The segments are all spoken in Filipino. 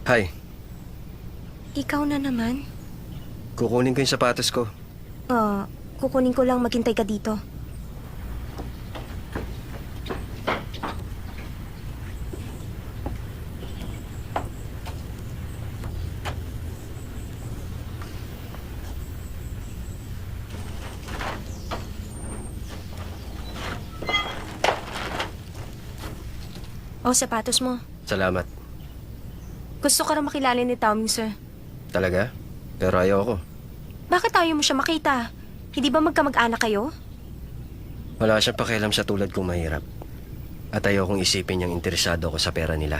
Hi, Ikaw na naman? kukunin ko yung sapatos ko. Kukunin ko lang maghintay ka dito. Sapatos mo. Salamat. Gusto ka rin makilala ni Taoming, sir. Talaga? Pero ayaw ko. Bakit ayaw mo siya makita? Hindi ba magkamag-anak kayo? Wala siyang pakialam sa tulad kong mahirap. At ayaw kong isipin niyang interesado ako sa pera nila.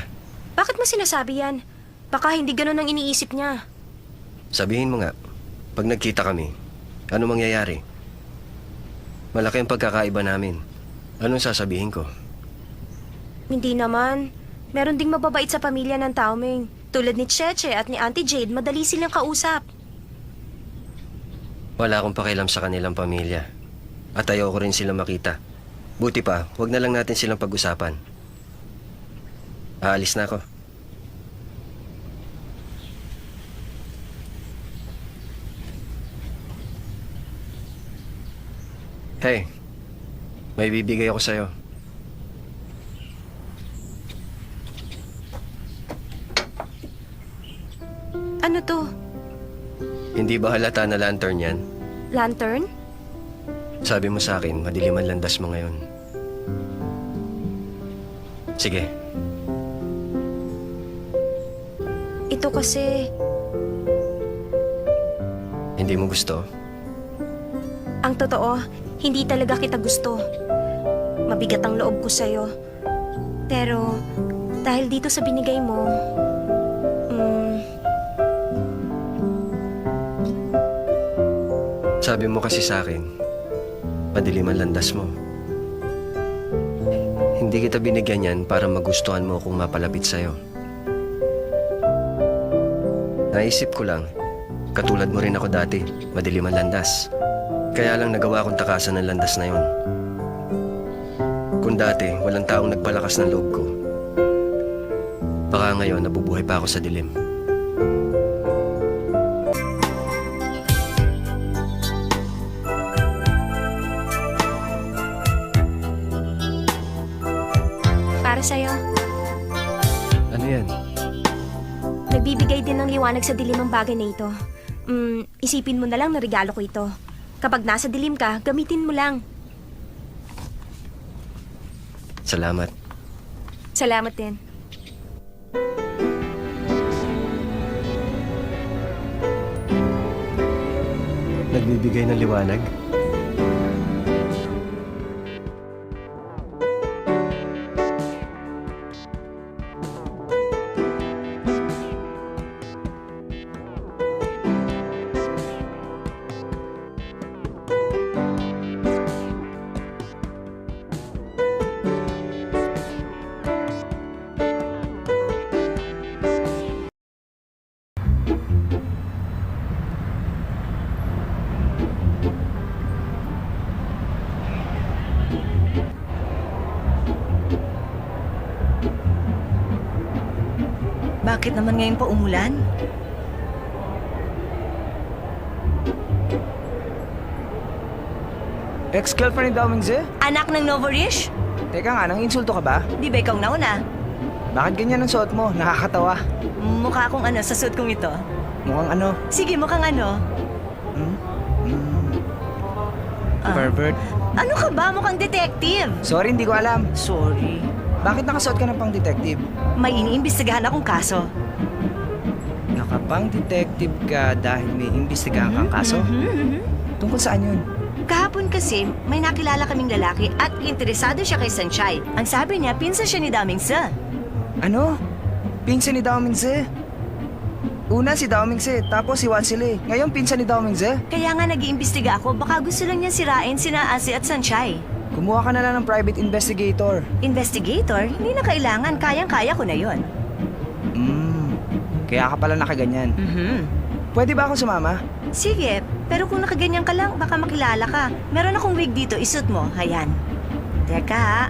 Bakit mo sinasabi yan? Baka hindi ganun ang iniisip niya. Sabihin mo nga, pag nagkita kami, ano mangyayari? Malaki ang pagkakaiba namin. Anong sasabihin ko? Hindi naman. Meron ding mababait sa pamilya ng Taoming. Tulad ni Cheche at ni Auntie Jade, madali silang kausap. Wala akong pakialam sa kanilang pamilya. At ayaw ko rin silang makita. Buti pa, wag na lang natin silang pag-usapan. Aalis na ako. Hey, may bibigay ako sa'yo. Ano to? Hindi ba halata na lantern yan? Lantern? Sabi mo sa akin, madilim ang landas mo ngayon. Sige, Ito kasi, hindi mo gusto? ang totoo, hindi talaga kita gusto. Mabigat ang loob ko sa'yo. Pero, dahil dito sa binigay mo, Sabi mo kasi sa akin, madilim ang landas mo. Hindi kita binigyan yan para magustuhan mo kung mapalapit sa'yo. Naisip ko lang, katulad mo rin ako dati, madilim ang landas. Kaya lang nagawa kong takasan ng landas na yon. Kung dati, walang taong nagpalakas ng loob ko. Baka ngayon, nabubuhay pa ako sa dilim. para sa'yo, Ano yan? nagbibigay din ng liwanag sa dilim ang bagay na ito. Isipin mo na lang na regalo ko ito. Kapag nasa dilim ka, gamitin mo lang. Salamat. Salamat din. Nagbibigay ng liwanag? Bakit naman ngayon pa umulan? Ex-girlfriend ni Daoming Ze? Anak ng Novorish? Teka nga, nang insulto ka ba? Di ba ikaw nauna? Bakit ganyan ang suot mo? Nakakatawa. Mukha akong ano sa suit kong ito. Mukhang ano? Sige, mukhang ano. Pervert. Ano ka ba? Mukhang detective. Sorry, hindi ko alam. Sorry. Bakit nakasuot ka ng pang detective? May iniimbestigahan akong kaso. Nakapang detective ka dahil may imbestigahan kang kaso? Tungkol saan yun? Kahapon kasi, may nakilala kaming lalaki at interesado siya kay Sanchay. Ang sabi niya, pinsan siya ni Daming Sa. Ano? Pinsan ni Daoming Ze? Una si Daoming Ze, tapos si Wansile. Ngayon pinsan ni Daoming Ze? Kaya nga nag-iimbestiga ako, baka gusto lang niya sirain sina Asi at Sanchay. Kumuha ka na lang ng private investigator. Investigator? Hindi na kailangan, kayang-kaya ko na yon. Kaya ka pala nakaganyan. Pwede ba ako sumama? Sige, pero kung nakaganyan ka lang, baka makilala ka. Meron akong wig dito, isuot mo. Hayan. Teka ha.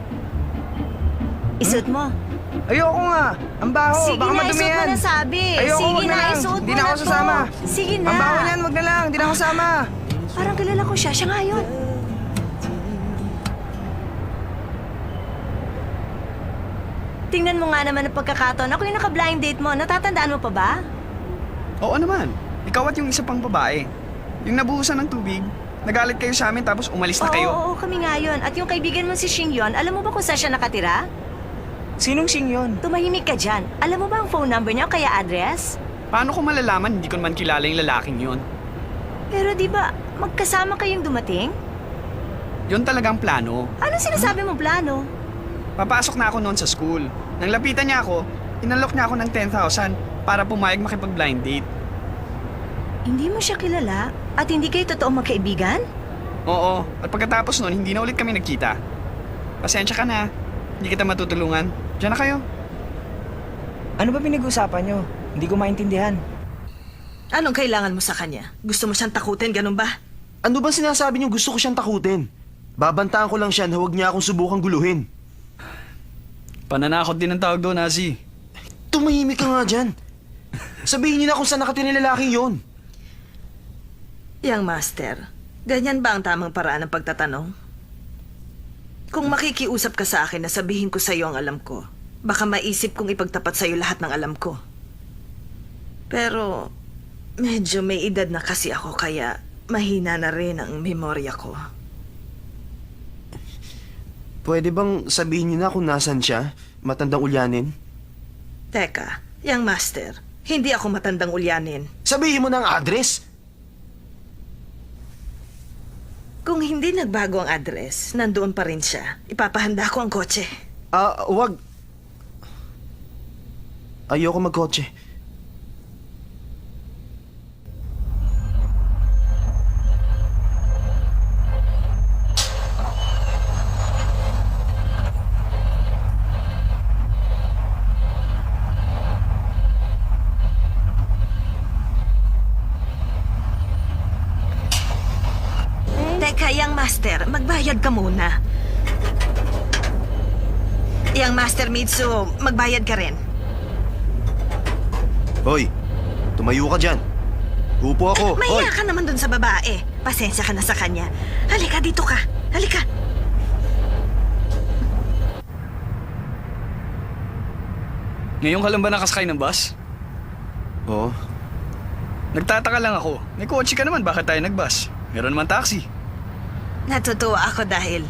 Isuot mo. Ayoko nga. Ang baho. Sige Baka na, madumi isuot mo yan. na sabi. Ayoko, Sige wag na na, lang. isuot mo Hindi na ako to. sasama. Sige na. Ang baho niyan, wag na lang. Hindi na ako sama. Parang kilala ko siya. Siya nga yun. Tingnan mo nga naman ang pagkakataon. Ako yung naka-blind date mo. Natatandaan mo pa ba? Oo naman. Ikaw at yung isa pang babae. Yung nabuhusan ng tubig, nagalit kayo sa amin tapos umalis na kayo. Oo, kami nga yun. At yung kaibigan mo si Xing yun, alam mo ba kung saan siya nakatira? Sinong Sing yun? Tumahimik ka dyan. Alam mo ba ang phone number niya o kaya address? Paano ko malalaman hindi ko naman kilala yung lalaking yon? Pero di ba, magkasama kayong dumating? Yun talagang plano. Ano sinasabi mo plano? Papasok na ako noon sa school. Nang lapitan niya ako, inalok niya ako ng 10,000 para pumayag makipag-blind date. Hindi mo siya kilala? At hindi kayo totoong magkaibigan? Oo, at pagkatapos noon, hindi na ulit kami nagkita. Pasensya ka na. Hindi kita matutulungan. Diyan na kayo. Ano ba pinag-uusapan nyo? Hindi ko maintindihan. Anong kailangan mo sa kanya? Gusto mo siyang takutin, ganun ba? Ano ba sinasabi niyo gusto ko siyang takutin? Babantaan ko lang siya na huwag niya akong subukang guluhin. Pananakot din ang tawag doon, Nazi. Tumahimik ka nga dyan. Sabihin niyo na kung saan nakatira yung lalaking yon. Yang master, ganyan ba ang tamang paraan ng pagtatanong? Kung makikiusap ka sa akin na sabihin ko sa iyo ang alam ko, baka maisip kong ipagtapat sa iyo lahat ng alam ko. Pero, medyo may edad na kasi ako kaya mahina na rin ang memorya ko. Pwede bang sabihin niyo na kung nasan siya? Matandang ulyanin? Teka, Yang master, hindi ako matandang ulyanin. Sabihin mo na ang address! Kung hindi nagbago ang address, nandoon pa rin siya. Ipapahanda ko ang kotse. Wag. Ayoko magkotse. Teka, Yang master, magbayad ka muna. Yang master Mitsu, magbayad ka rin. Hoy, tumayo ka dyan. Upo ako. Hoy! Mahiya ka naman dun sa babae. Pasensya ka na sa kanya. Halika, dito ka. Halika. Ngayon ka lang ba nakasakay ng bus? Oo. Nagtataka lang ako. May kotse ka naman, bakit tayo nagbus? Meron naman taxi. Natutuwa ako dahil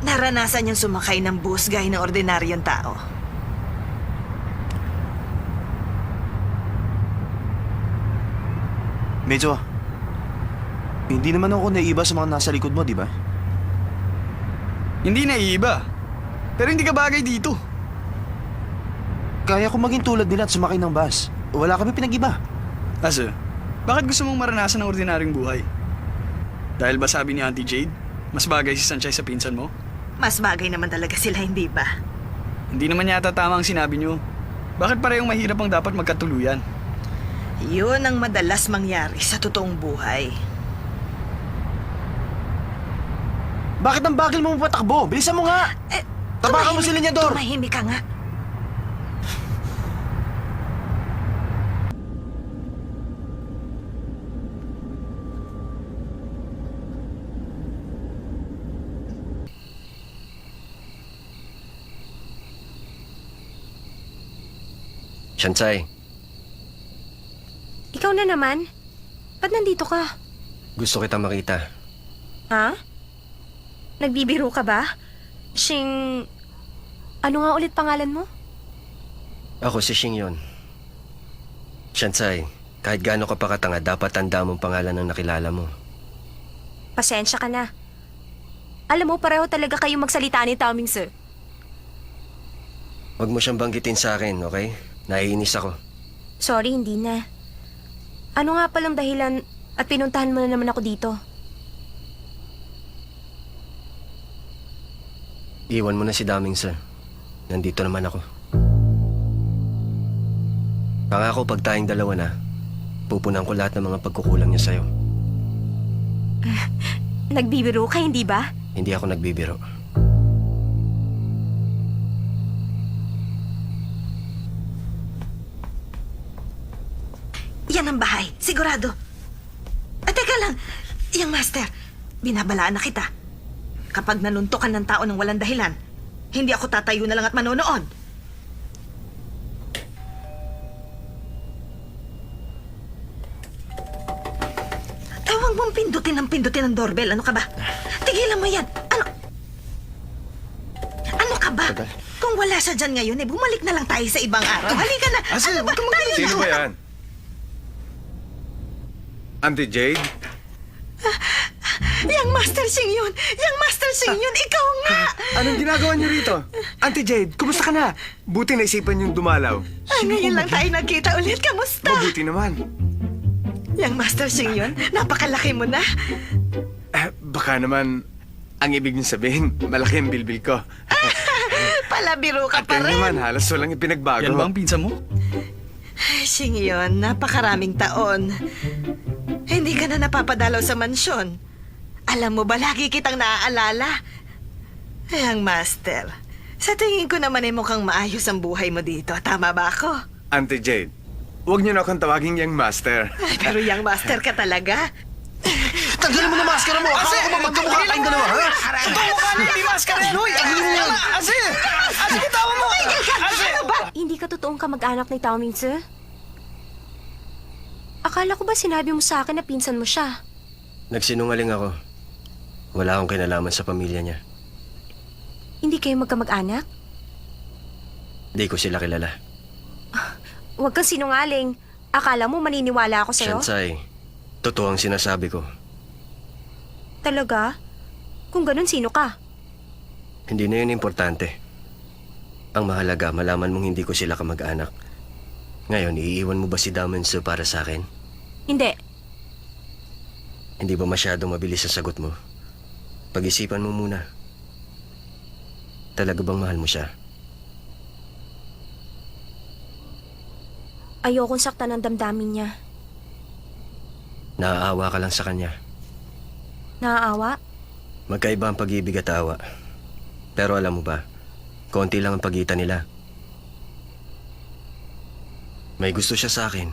naranasan niyang sumakay ng bus gaya ng ordinaryong tao. Medyo, hindi naman ako naiiba sa mga nasa likod mo, di ba? Hindi naiiba. Pero hindi ka bagay dito. Kaya ko maging tulad nila at sumakay ng bus. Wala kami pinag-iba. Asa, bakit gusto mong maranasan ng ordinaryong buhay? Dahil ba sabi ni Auntie Jade, mas bagay si Sanchay sa pinsan mo? Mas bagay naman talaga sila, hindi ba? Hindi naman yata tama ang sinabi niyo. Bakit parehong mahirap ang dapat magkatuluyan? Yun ang madalas mangyari sa totoong buhay. Bakit ang bagal mo patakbo? Bilisan mo nga! Tapakan mo si Lenyador! Tumahimik ka nga. Shansai, Ikaw na naman? Ba't nandito ka? gusto kita makita. Ha? Nagbibiro ka ba? Shing... Ano nga ulit pangalan mo? Ako si Xing yon. Shansai, kahit gaano ka pa katanga, dapat tanda mong pangalan ng nakilala mo. Pasensya ka na. Alam mo, pareho talaga kayong magsalita ni Taoming Sir. Huwag mo siyang banggitin sa akin, okay? Naiinis ako. Sorry, hindi na. Ano nga palang dahilan at pinuntahan mo na naman ako dito? Iwan mo na si Daming Sir. Nandito naman ako. Pangako pag tayong dalawa na, pupunan ko lahat ng mga pagkukulang niya sa'yo. Nagbibiro ka, hindi ba? Hindi ako nagbibiro. sigurado. Teka lang. Yang master, binabalaan na kita. Kapag nanuntukan ng tao ng walang dahilan, hindi ako tatayo na lang at manonood. Huwag mong pindutin ang doorbell. Ano ka ba? Tigilan mo yan. Ano ka ba? Tagal. Kung wala siya dyan ngayon, bumalik na lang tayo sa ibang araw. Halika na. Ase, Ano ba? huwag kang Tayo Sino na. ba yan? Auntie Jade? Yang Master Sing yun! Yang Master Sing yun! Ikaw nga! Anong ginagawa niyo rito? Auntie Jade, kumusta ka na? Buti naisipan niyong dumalaw. Ngayon lang tayo nagkita ulit. Kamusta? Mabuti naman. Yang Master Sing yun? Napakalaki mo na. Baka naman, ang ibig niyong sabihin, malaki ang bilbil ko. Palabiro ka At pa yan rin. naman, halos walang ipinagbago. Yan ba ang pinsan mo? Ay, Sing yun, napakaraming taon. Hindi ka na napapadalaw sa mansyon. Alam mo ba, lagi kitang naaalala. Yang Master, sa tingin ko naman ay mukhang maayos ang buhay mo dito. Tama ba ako? Auntie Jade, huwag niyo na akong tawagin yang master. Ay, pero Yang Master ka talaga. Tanggalin mo na maskara mo! Akala ko ba magkamukha tayong dalawa, ha? Ito mukha na, hindi maskara yan! Hoy, Tanggalin mo yan! Ase! Ase, tawa mo! Ase! Hindi ka totoong kamag-anak ni Tao Ming Tse? Akala ko ba sinabi mo sa akin na pinsan mo siya? Nagsinungaling ako. Wala akong kinalaman sa pamilya niya. Hindi kayo magkamag-anak? Di ko sila kilala. Huwag kang sinungaling. Akala mo maniniwala ako sa'yo? Shansai, totoo ang sinasabi ko. Talaga? Kung ganun, sino ka? Hindi na yun importante. Ang mahalaga, malaman mong hindi ko sila kamag-anak. Ngayon, iiwan mo ba si Damansu para sa akin? Hindi. Hindi ba masyadong mabilis sa sagot mo? Pag-isipan mo muna. Talaga bang mahal mo siya? Ayokong saktan ang damdamin niya. Naaawa ka lang sa kanya. Naaawa? Magkaiba ang pag-ibig at awa. Pero alam mo ba, konti lang ang pagitan nila. May gusto siya sa akin,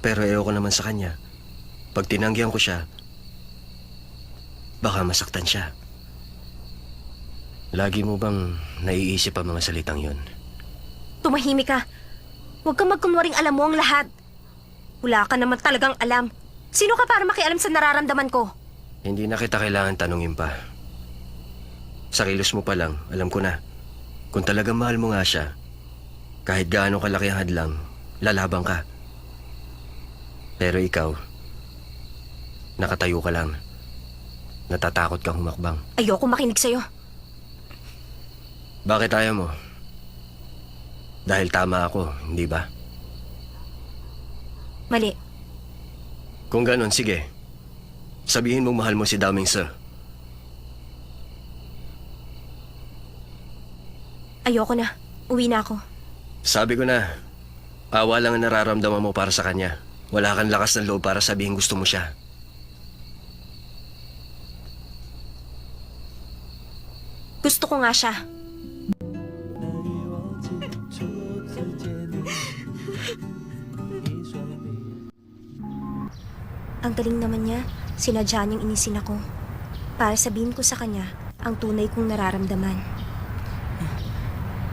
pero ayoko naman sa kanya. Pag tinanggihan ko siya, baka masaktan siya. Lagi mo bang naiisip ang mga salitang yon? Tumahimik ka. Huwag kang magkunwaring alam mo ang lahat. Wala ka naman talagang alam. Sino ka para makialam sa nararamdaman ko? Hindi na kita kailangan tanungin pa. Sa kilos mo pa lang, alam ko na. Kung talagang mahal mo nga siya, kahit gaano kalaki ang hadlang, lalabang ka. Pero ikaw, nakatayo ka lang. Natatakot kang humakbang. Ayoko makinig sa'yo. Bakit ayaw mo? Dahil tama ako, hindi ba? Mali. Kung ganon, sige. Sabihin mong mahal mo si Daming Sir. Ayoko na. Uwi na ako. Sabi ko na, awa lang ang nararamdaman mo para sa kanya. Wala kang lakas ng loob para sabihin gusto mo siya. Gusto ko nga siya. Ang galing naman niya, sinadya niyang inisin ako. Para sabihin ko sa kanya ang tunay kong nararamdaman.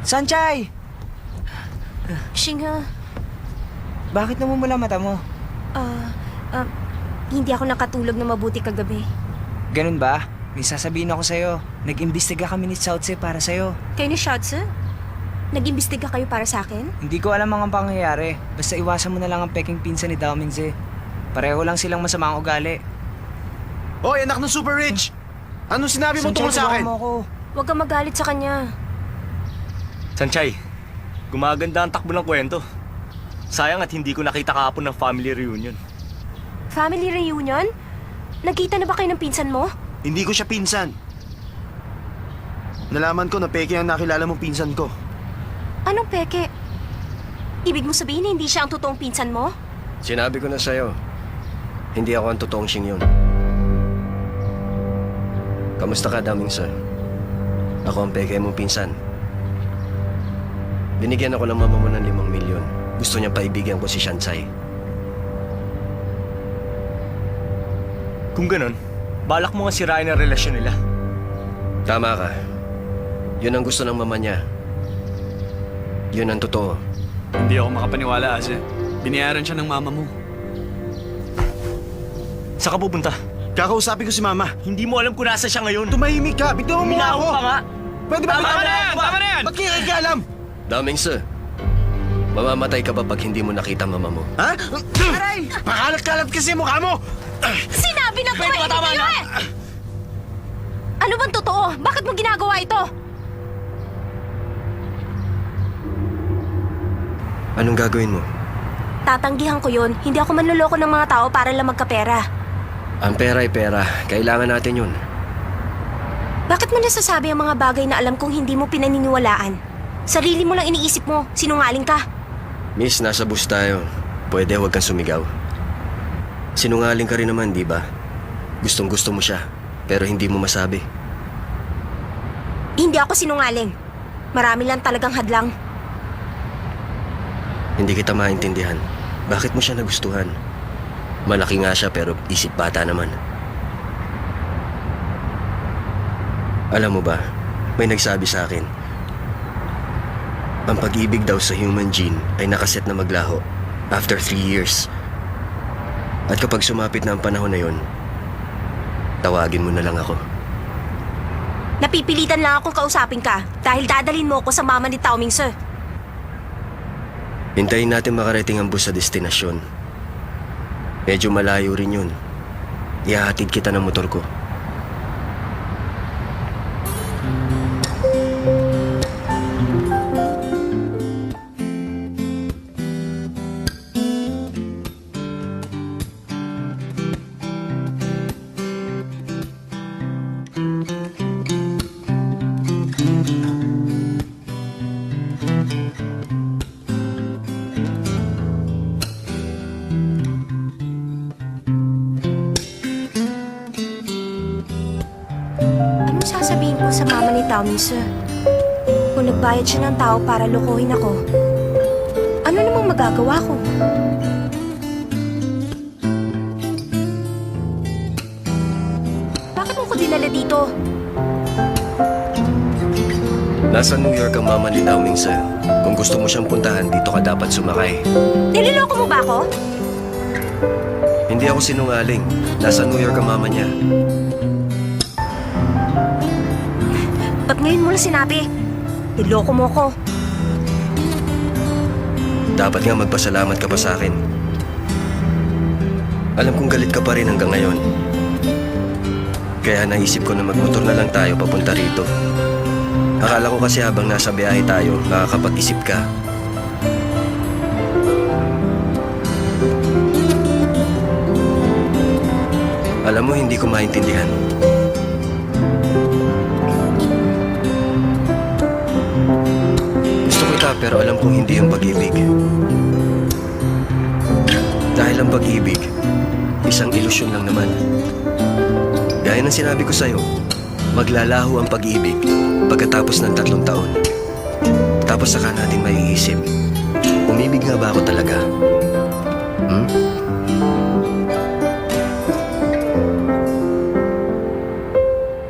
Sanchay! Shingha, Bakit namumula mata mo? hindi ako nakatulog na mabuti kagabi. Ganun ba? May sasabihin ako sa'yo. Nag-imbestiga kami ni South para sa'yo. Kayo ni Shotsu? Nag-imbestiga kayo para sa akin? Hindi ko alam ang pangyayari. Basta iwasan mo na lang ang peking pinsan ni Dao Mingze. Pareho lang silang masama ang ugali. Hoy, anak ng super rich! Anong sinabi mo Sanchay, tungkol sa akin? tulungan mo ako. Huwag kang magalit sa kanya. Sanchay, gumaganda ang takbo ng kwento. Sayang at hindi ko nakita kahapon ng family reunion. Family reunion? Nagkita na ba kayo ng pinsan mo? Hindi ko siya pinsan. Nalaman ko na peke ang nakilala mong pinsan ko. Anong peke? Ibig mo sabihin na hindi siya ang totoong pinsan mo? Sinabi ko na sa'yo, hindi ako ang totoong Shingyong. Kamusta ka, Daming Sir? Ako ang peke mong pinsan. Binigyan ako ng mama mo ng 5 milyon. Gusto niya paibigyan ko si Shansai. Kung ganun, balak mo nga sirain ang relasyon nila. Tama ka. Yun ang gusto ng mama niya. Yun ang totoo. Hindi ako makapaniwala, Ase. Binayaran siya ng mama mo. Saan ka pupunta? Kakausapin ko si Mama. Hindi mo alam kung nasa siya ngayon. Tumahimik ka! Bitaw mo nga Minahon ako! ka nga! Pwede ba? Tama na yan! Tama na yan! Ba't kaya alam? Daming sir, mamamatay ka ba pag hindi mo nakita mama mo? Ha? Aray! Pakalat-kalat kasi mukha mo! Sinabi na ko Pwede ba, tama kayo na? eh! Ano bang totoo? Bakit mo ginagawa ito? Anong gagawin mo? Tatanggihan ko yun. Hindi ako manloloko ng mga tao para lang magkapera. Ang pera ay pera. Kailangan natin yun. Bakit mo nasasabi ang mga bagay na alam kong hindi mo pinaniniwalaan? Sarili mo lang iniisip mo. Sinungaling ka. Miss, nasa bus tayo. Pwede huwag kang sumigaw. Sinungaling ka rin naman, di ba? Gustong gusto mo siya, pero hindi mo masabi. Hindi ako sinungaling. Marami lang talagang hadlang. Hindi kita maintindihan. Bakit mo siya nagustuhan? Malaki nga siya pero isip bata naman. Alam mo ba, may nagsabi sa akin, ang pag-ibig daw sa human gene ay nakaset na maglaho after 3 years. At kapag sumapit na ang panahon na yun, tawagin mo na lang ako. Napipilitan lang akong kausapin ka dahil dadalhin mo ako sa mama ni Tao Ming Sir. Hintayin natin makarating ang bus sa destinasyon. Medyo malayo rin yun. Ihahatid kita ng motor ko. Anong sasabihin ko sa mama ni Tao Ming Sir? Kung nagbayad siya ng tao para lokohin ako, ano namang magagawa ko? Bakit mo ko dinala dito? Nasa New York ang mama ni Dao Ming Sir. Kung gusto mo siyang puntahan, dito ka dapat sumakay. Niloloko mo ba ako? Hindi ako sinungaling. Nasa New York ang mama niya. Ba't ngayon mo lang sinabi? Niloko mo ko. Dapat nga magpasalamat ka pa sa akin. Alam kong galit ka pa rin hanggang ngayon. Kaya naisip ko na magmotor na lang tayo papunta rito. Akala ko kasi habang nasa biyahe tayo, makakapag-isip ka. Alam mo, hindi ko maintindihan. Gusto kita pero alam kong hindi yung pag-ibig. Dahil ang pag-ibig, isang ilusyon lang naman. Gaya ng sinabi ko sa'yo, maglalaho ang pag-ibig pagkatapos ng 3 taon. Tapos saka natin maiisip, umibig nga ba ako talaga?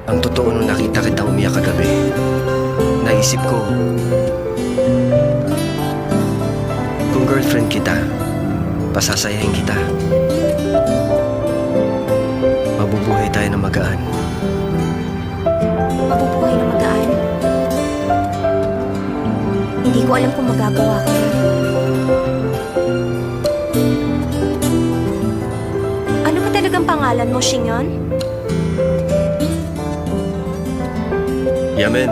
Ang totoo nung nakita kitang umiyak kagabi, naisip ko, kung girlfriend kita, pasasayahin kita. Mabubuhay tayo ng magaan. Mabubuhay na magaan. Hindi ko alam kung magagawa ko yun. Ano ba talagang pangalan mo, Shinyon? Yamen,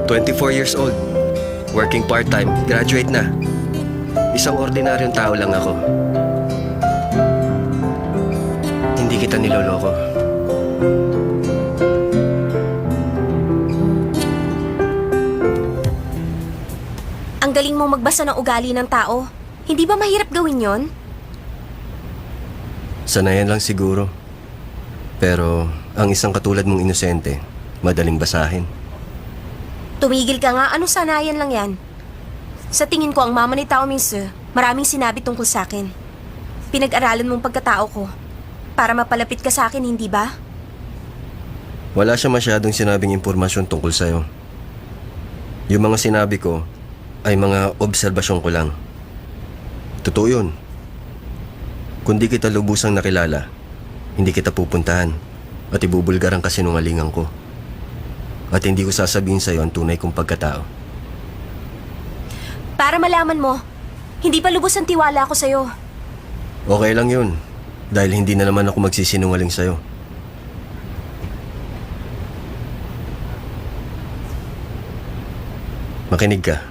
24 years old. Working part-time, graduate na. Isang ordinaryong tao lang ako. Hindi kita niloloko. Ang galing mong magbasa ng ugali ng tao. Hindi ba mahirap gawin yon? Sanayan lang siguro. Pero ang isang katulad mong inosente, madaling basahin. Tumigil ka nga, anong sanayan lang yan? Sa tingin ko, ang mama ni Tao Ming Sir, maraming sinabi tungkol sa akin. Pinag-aralan mong pagkatao ko. Para mapalapit ka sa akin, hindi ba? Wala siya masyadong sinabing impormasyon tungkol sa'yo. Yung mga sinabi ko ay mga obserbasyon ko lang. Totoo yun. Kung di kita lubusang nakilala, hindi kita pupuntahan at ibubulgar ang kasinungalingan ko. At hindi ko sasabihin sa'yo ang tunay kong pagkatao. Para malaman mo, hindi pa lubos ang tiwala ko sa'yo. Okay lang yun, dahil hindi na naman ako magsisinungaling sa'yo. Makinig ka.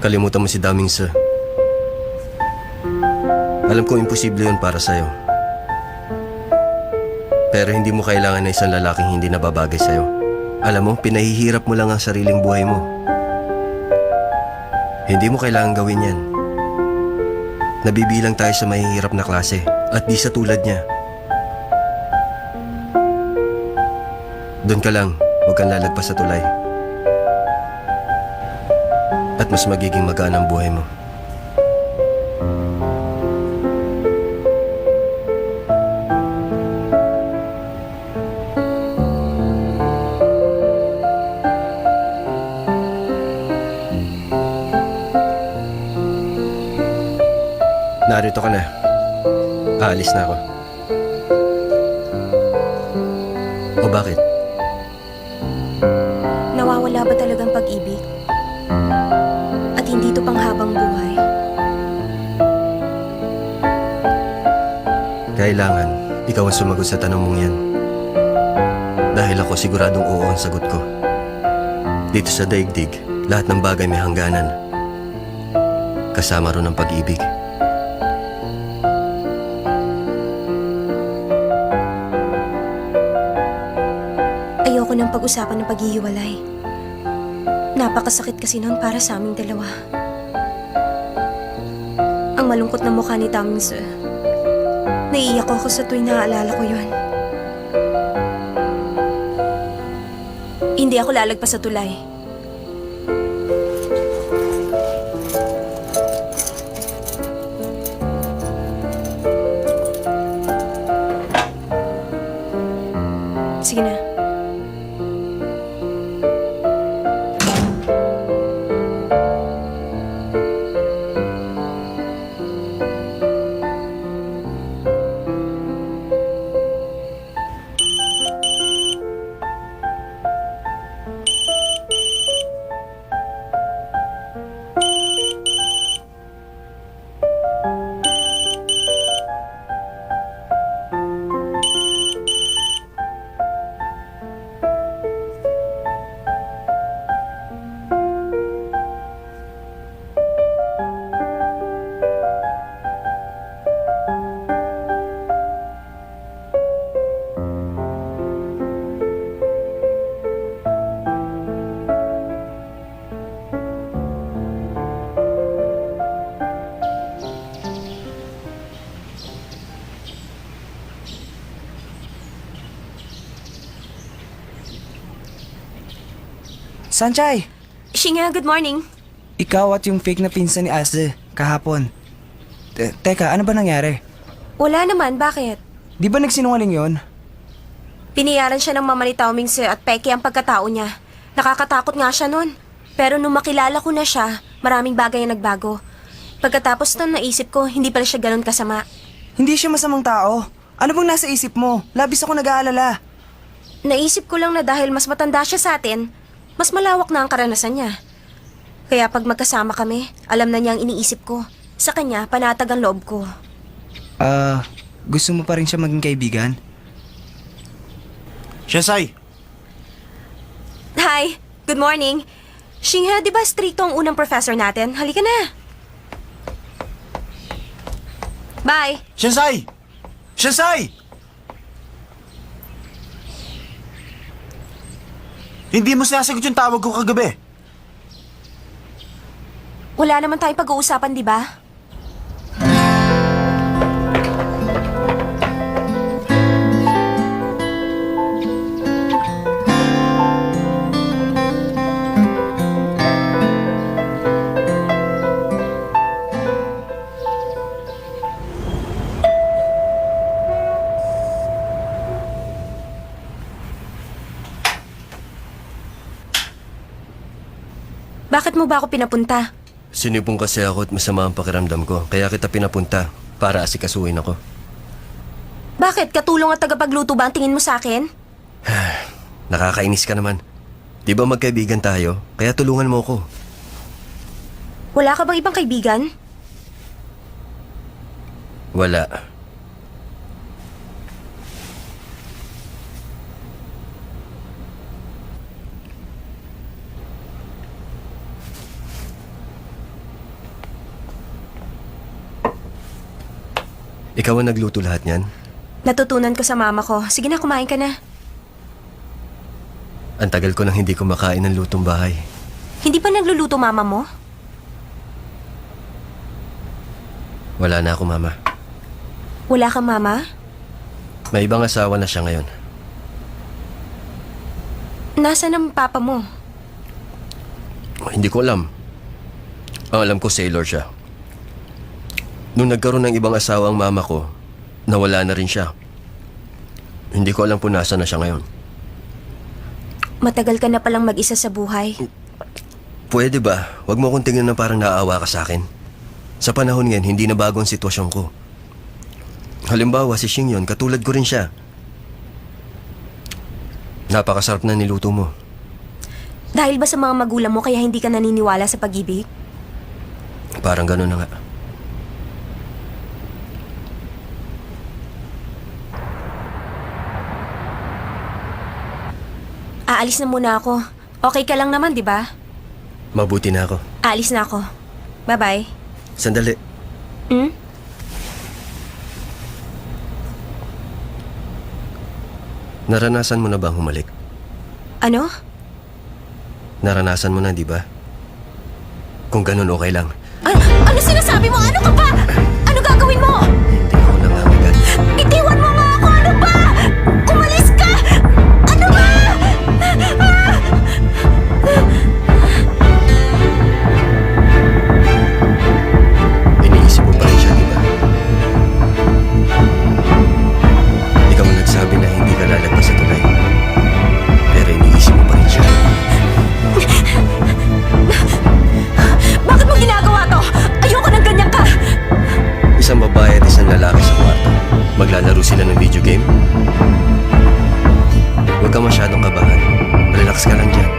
Kalimutan mo si Daming Sir. Alam ko imposible yun para sa'yo. Pero hindi mo kailangan na isang lalaking hindi nababagay sa'yo. Alam mo, pinahihirap mo lang ang sariling buhay mo. Hindi mo kailangan gawin yan. Nabibilang tayo sa mahihirap na klase at di sa tulad niya. Doon ka lang, huwag kang lalagpas sa tulay. At mas magiging magaan ang buhay mo. Narito ka na. Aalis na ako. O bakit? Nawawala ba talagang pag-ibig? At hindi to panghabang buhay? Kailangan ikaw ang sumagot sa tanong mong yan. Dahil ako siguradong oo ang sagot ko. Dito sa daigdig, lahat ng bagay may hangganan. Kasama ron ang pag-ibig. Ayoko nang pag-usapan ng paghihiwalay. Napakasakit kasi noon para sa aming dalawa. Ang malungkot na mukha ni Daming Sir. Naiiyak ako sa tuwing naaalala ko yun. Hindi ako lalagpas sa tulay. Sige na. Sanchay, Shinga, good morning. ikaw at yung fake na pinsan ni Asde kahapon. Teka, ano ba nangyari? Wala naman, bakit? Di ba nagsinungaling yon? Piniyaran siya ng mama ni Tao Ming Sir at peke ang pagkatao niya. Nakakatakot nga siya nun. Pero nung makilala ko na siya, maraming bagay ang nagbago. Pagkatapos nun, naisip ko, hindi pala siya ganun kasama. Hindi siya masamang tao. Ano bang nasa isip mo? Labis ako nag-aalala. Naisip ko lang na dahil mas matanda siya sa atin, mas malawak na ang karanasan niya. Kaya pag magkasama kami, alam na niya ang iniisip ko. Sa kanya, panatag ang loob ko. Gusto mo pa rin siya maging kaibigan? Shensai! Hi, good morning. Shingha, di ba stricto ang unang professor natin? Halika na. Bye. Shensai! Shensai! Hindi mo sinasagot yung tawag ko kagabi. Wala naman tayong pag-uusapan, di ba? Bakit mo ba ako pinapunta? Sinipong kasi ako at masama ang pakiramdam ko. Kaya kita pinapunta para asikasuhin ako. Bakit? Katulong at tagapagluto ba ang tingin mo sa akin? Nakakainis ka naman. Di ba magkaibigan tayo? Kaya tulungan mo ako. Wala ka bang ibang kaibigan? Wala. Ikaw ang nagluto lahat niyan? Natutunan ko sa mama ko. Sige na, kumain ka na. Ang tagal ko nang hindi kumakain ng lutong bahay. Hindi pa nagluluto mama mo? Wala na ako, Mama. Wala kang mama? May ibang asawa na siya ngayon. Nasaan ang papa mo? Hindi ko alam. Ang alam ko, sailor siya. Nung nagkaroon ng ibang asawa ang mama ko, nawala na rin siya. Hindi ko alam kung nasa na siya ngayon. Matagal ka na palang mag-isa sa buhay. Pwede ba? Huwag mo akong tingnan na parang naaawa ka sa akin. Sa panahon ngayon, hindi na bago ang sitwasyon ko. Halimbawa, si Xing yun, katulad ko rin siya. Napakasarap na niluto mo. Dahil ba sa mga magulang mo kaya hindi ka naniniwala sa pag-ibig? Parang gano'n na nga. Aalis na muna ako. Okay ka lang naman, di ba? Mabuti na ako. Aalis na ako. Bye-bye. Sandali. Hmm? Naranasan mo na bang humalik? Ano? Naranasan mo na, di ba? Kung ganun, okay lang. Ano sinasabi mo? Ano ka ba? Ano gagawin mo? Hindi ako nangangagat. Itiwan mo nga ako! Ano ba? Umalis ka! Ano ba? Iniisip mo pa rin siya, di ba? Ikaw ang nagsabi na hindi ka lalagpas sa tulay. Pero iniisip mo pa rin siya. Bakit mo ginagawa to? Ayoko ng ganyan ka! Isang babae at isang lalaki sa kwarto. Maglalaro sila ng video game? Huwag ka masyadong kabahan. Relax ka lang dyan.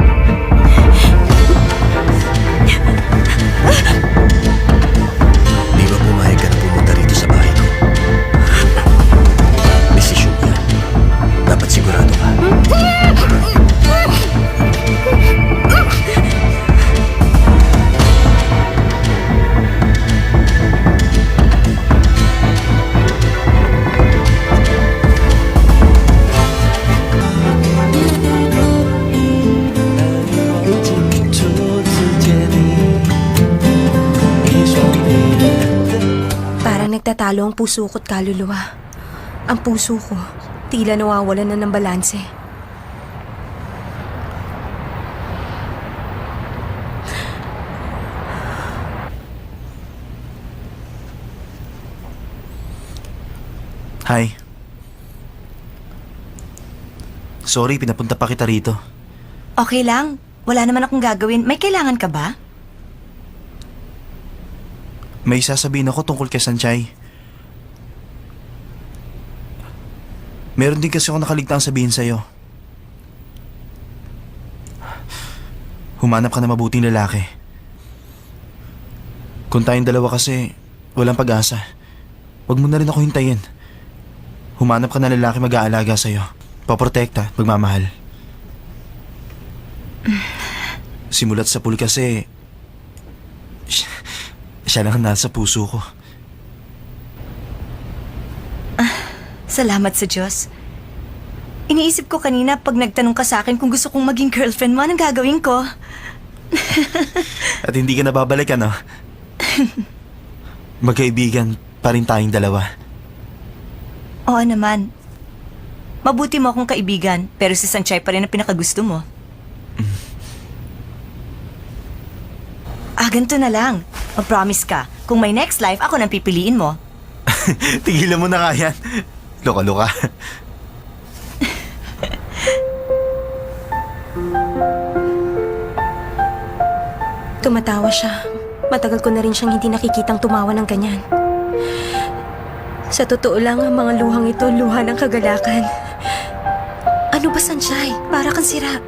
Di ba pumayag ka na pumunta rito sa bahay ko? Desisyon yan. Dapat sigurado ka. Parang nagtatalo ang puso ko't kaluluwa. Ang puso ko, tila nawawalan na ng balanse. Hi. Sorry, pinapunta pa kita rito. Okay lang. Wala naman akong gagawin. May kailangan ka ba? May sasabihin ako tungkol kay Sanchay. Meron din kasi ako nakaligtaang sabihin sa'yo. Humanap ka na mabuting lalaki. Kung tayong dalawa kasi, walang pag-asa. Huwag mo na rin ako hintayin. Humanap ka na lalaki mag-aalaga sa'yo. Paprotekta, magmamahal. Simulat sa pool kasi, siya lang ang nasa puso ko. Salamat sa Diyos. Iniisip ko kanina pag nagtanong ka sa akin kung gusto kong maging girlfriend mo, anong gagawin ko? At hindi ka na babalik, ano? Magkaibigan pa rin tayong dalawa. Oo naman. Mabuti mo akong kaibigan, pero si Sanchay pa rin ang pinakagusto mo. Ganito na lang. Mag-promise ka, kung may next life, ako nang pipiliin mo. Tigilan mo na nga yan. Loka-loka. Tumatawa siya. Matagal ko na rin siyang hindi nakikitang tumawa ng ganyan. Sa totoo lang, ang mga luhang ito, luha ng kagalakan. Ano ba, Sanchay? Para kang sira.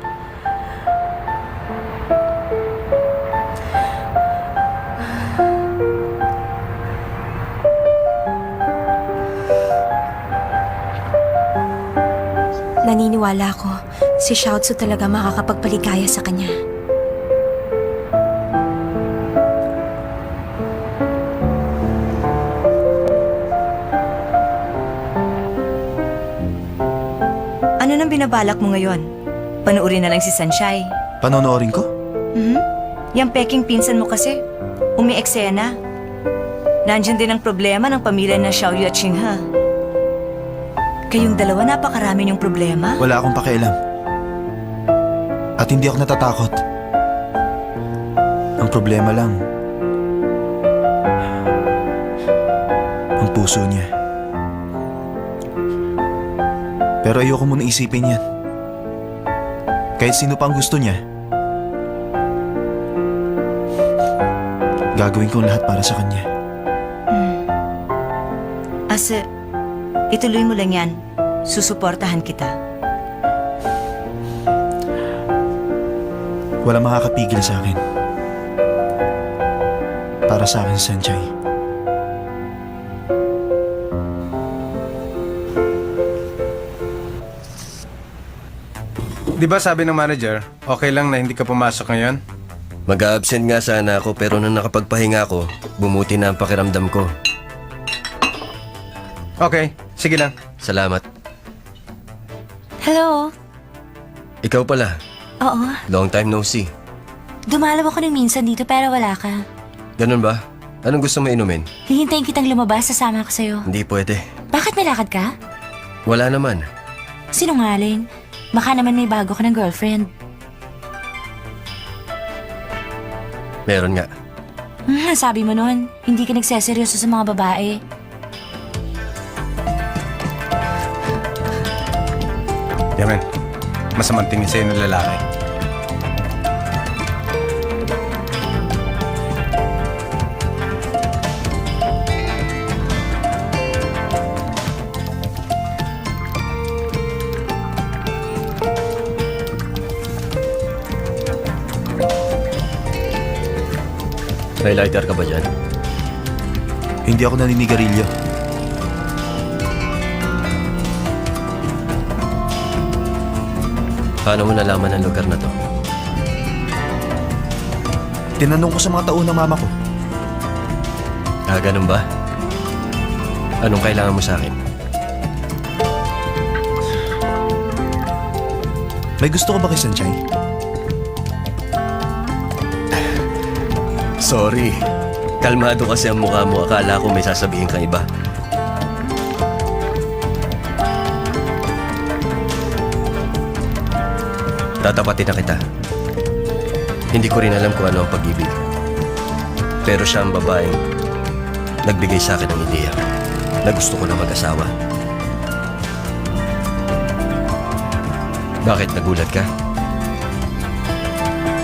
Naniniwala ko, si Xiaotzu talaga makakapagpaligaya sa kanya. Ano nang binabalak mo ngayon? Panuorin na lang si Sunshine. Panonoorin ko? Yang peking pinsan mo kasi, umi-eksena. Nandiyan din ang problema ng pamilya na Xiaoyu at Xinghe. Kayong dalawa napakarami niyong problema. Wala akong pakialam. At hindi ako natatakot. Ang problema lang, ang puso niya. Pero ayoko muna isipin yan. Kahit sino pa ang gusto niya, gagawin kong lahat para sa kanya. Ase, ituloy mo lang yan. Susuportahan kita. Wala makakapigil sa akin. Para sa akin, Sanchay. Di ba sabi ng manager, okay lang na hindi ka pumasok ngayon? Mag-a-absent nga sana ako pero nung nakapagpahinga ako, bumuti na ang pakiramdam ko. Okay, sige lang. Salamat. Hello? Ikaw pala, Oo. long time no see. Dumalaw ako ng minsan dito pero wala ka. Ganun ba? Anong gusto mo inumin? Hihintayin kitang lumabas, sasama ko sa'yo. Hindi pwede. Bakit may lakad ka? Wala naman. Sinungaling. Baka naman may bago ka ng girlfriend. Meron nga. Sabi mo nun, hindi ka nagseseryoso sa mga babae. Yaman, masamang tingin sa'yo ng lalaki. May lighter ka ba dyan? Hindi ako naninigarilyo. Paano mo nalaman ang lugar na to? Tinanong ko sa mga taon ng mama ko. Ah, ganun ba? Anong kailangan mo sa akin? May gusto ko ba kay Sanchay? Sorry. Kalmado kasi ang mukha mo. Akala ko may sasabihin kang iba. Tatapatin na kita. Hindi ko rin alam kung ano ang pag-ibig. Pero siya ang babaeng nagbigay sa akin ng ideya na gusto ko na mag-asawa. Bakit nagulat ka?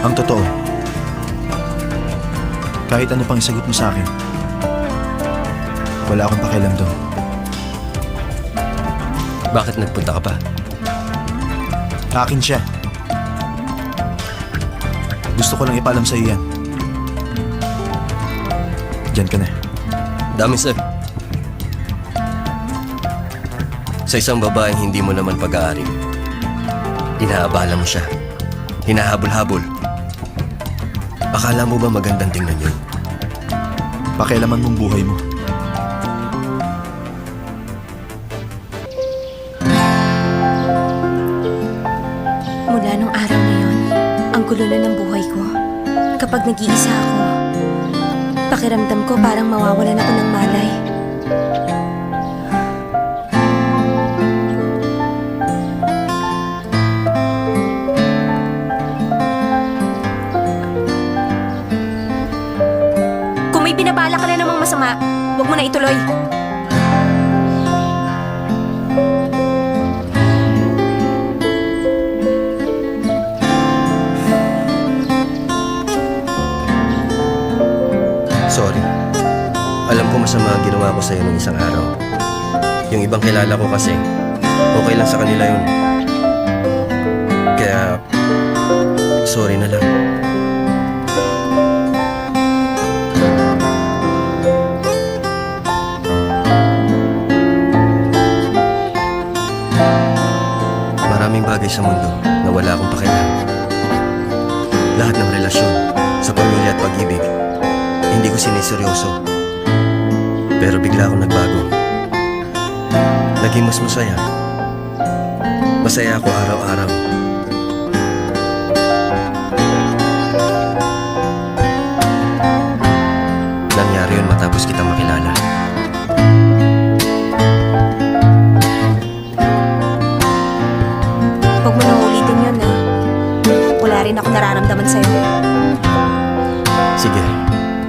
Ang totoo, kahit ano pang isagot mo sa akin, wala akong pakialam doon. Bakit nagpunta ka pa? Akin siya. Gusto ko lang ipaalam sa iyo yan. Diyan ka na. Dami sir. Sa isang babaeng hindi mo naman pag-aari, inaabala mo siya. Hinahabol-habol. Akala mo ba magandang tingnan yun? Pakialaman mong buhay mo. Mula nung araw na yun, ang gulo na ng buhay ko. Kapag nag-iisa ako, pakiramdam ko parang mawawalan ako ng malay. Kung may binabala ka na namang masama, huwag mo na ituloy. sa'yo ng isang araw. Yung ibang kilala ko kasi, okay lang sa kanila yun. Kaya, sorry na lang. Maraming bagay sa mundo na wala akong pakialam. Lahat ng relasyon, sa pamilya at pag-ibig, hindi ko siniseryoso. Pero bigla akong nagbago. Naging mas masaya. Masaya ako araw-araw. Nangyari yun matapos kitang makilala. Huwag mo nang ulitin yun, ah. Wala rin ako nararamdaman sa'yo. Sige,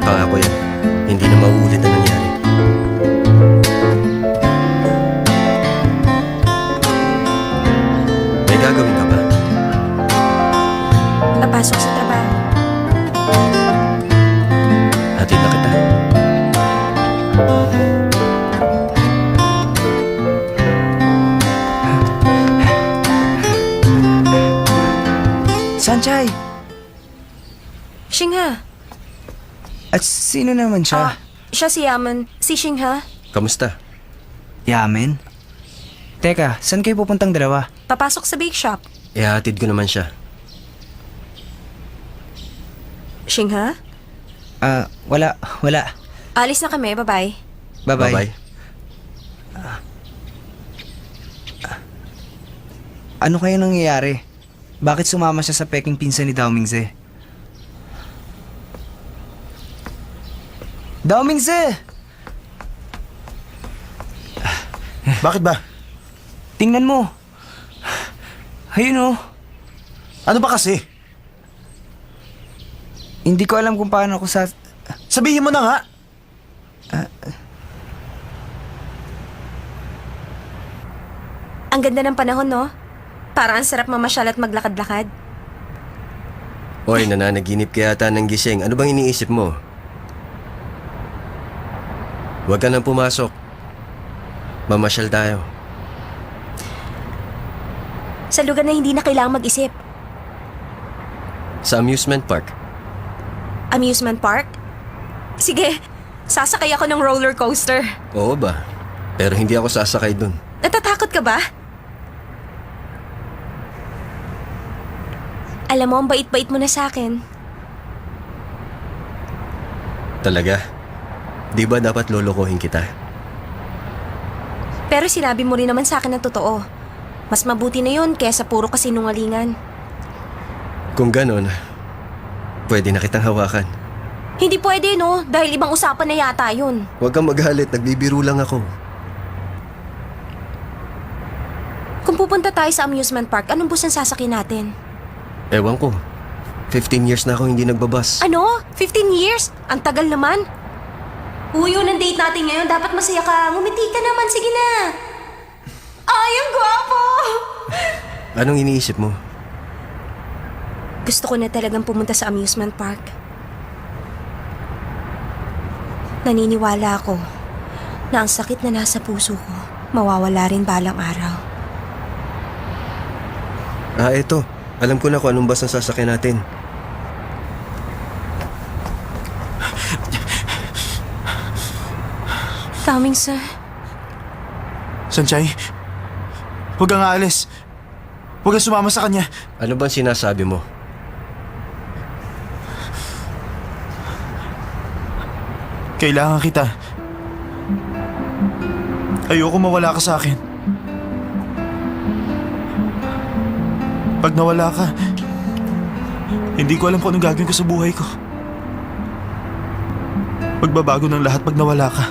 pangako yan. Hindi na mauulit ang nangyari. May gagawin ka ba? Napasok sa trabaho. Hatid na kita. Sanchay! Shingha. At sino naman siya? Siya si Yaman. Si Shingha. Kamusta? Yamen? Teka, saan kayo pupuntang dalawa? Papasok sa bake shop. Ihahatid ko naman siya. Shingha? Wala. Alis na kami. Bye-bye. Bye-bye. Bye-bye. Ano kaya nangyayari? Bakit sumama siya sa peking pinsan ni Dao Mingze? Dao Mingze! Bakit ba? Tingnan mo. Ayun oh. Ano ba kasi? Hindi ko alam kung paano ako sa... Sabihin mo na nga! Ang ganda ng panahon, no? Parang ang sarap mamasyal at maglakad-lakad. Hoy, nananaginip ka yata ng gising. Ano bang iniisip mo? Huwag ka nang pumasok. Mamasyal tayo. Sa lugar na hindi na kailangang mag-isip. Sa amusement park. Amusement park? Sige, sasakay ako ng roller coaster. Oo ba? Pero hindi ako sasakay dun. Natatakot ka ba? Alam mo, ang bait-bait mo na sa akin. Talaga? Di ba dapat lolokohin kita? Pero sinabi mo rin naman sa akin ng totoo. Mas mabuti na yun kesa puro kasinungalingan. Kung ganon, pwede na kitang hawakan. Hindi pwede, no? Dahil ibang usapan na yata yun. Huwag kang magalit, nagbibiro lang ako. Kung pupunta tayo sa amusement park, anong bus ang sasakyan natin? Ewan ko. 15 years na ako hindi nagbabas. Ano? 15 years? Ang tagal naman. Uy, yun ang date natin ngayon. Dapat masaya ka. Ngumiti ka naman. Sige na. Ay, ang gwapo! Anong iniisip mo? Gusto ko na talagang pumunta sa amusement park. Naniniwala ako na ang sakit na nasa puso ko mawawala rin balang araw. Eto. Alam ko na kung anong bus ang sasakyan natin. Taming sir. Sanchay, huwag kang aalis. Huwag kang sumama sa kanya. Ano bang sinasabi mo? Kailangan kita. Ayoko mawala ka sa akin. Pag nawala ka, hindi ko alam kung anong gagawin ko sa buhay ko. Magbabago ng lahat pag nawala ka.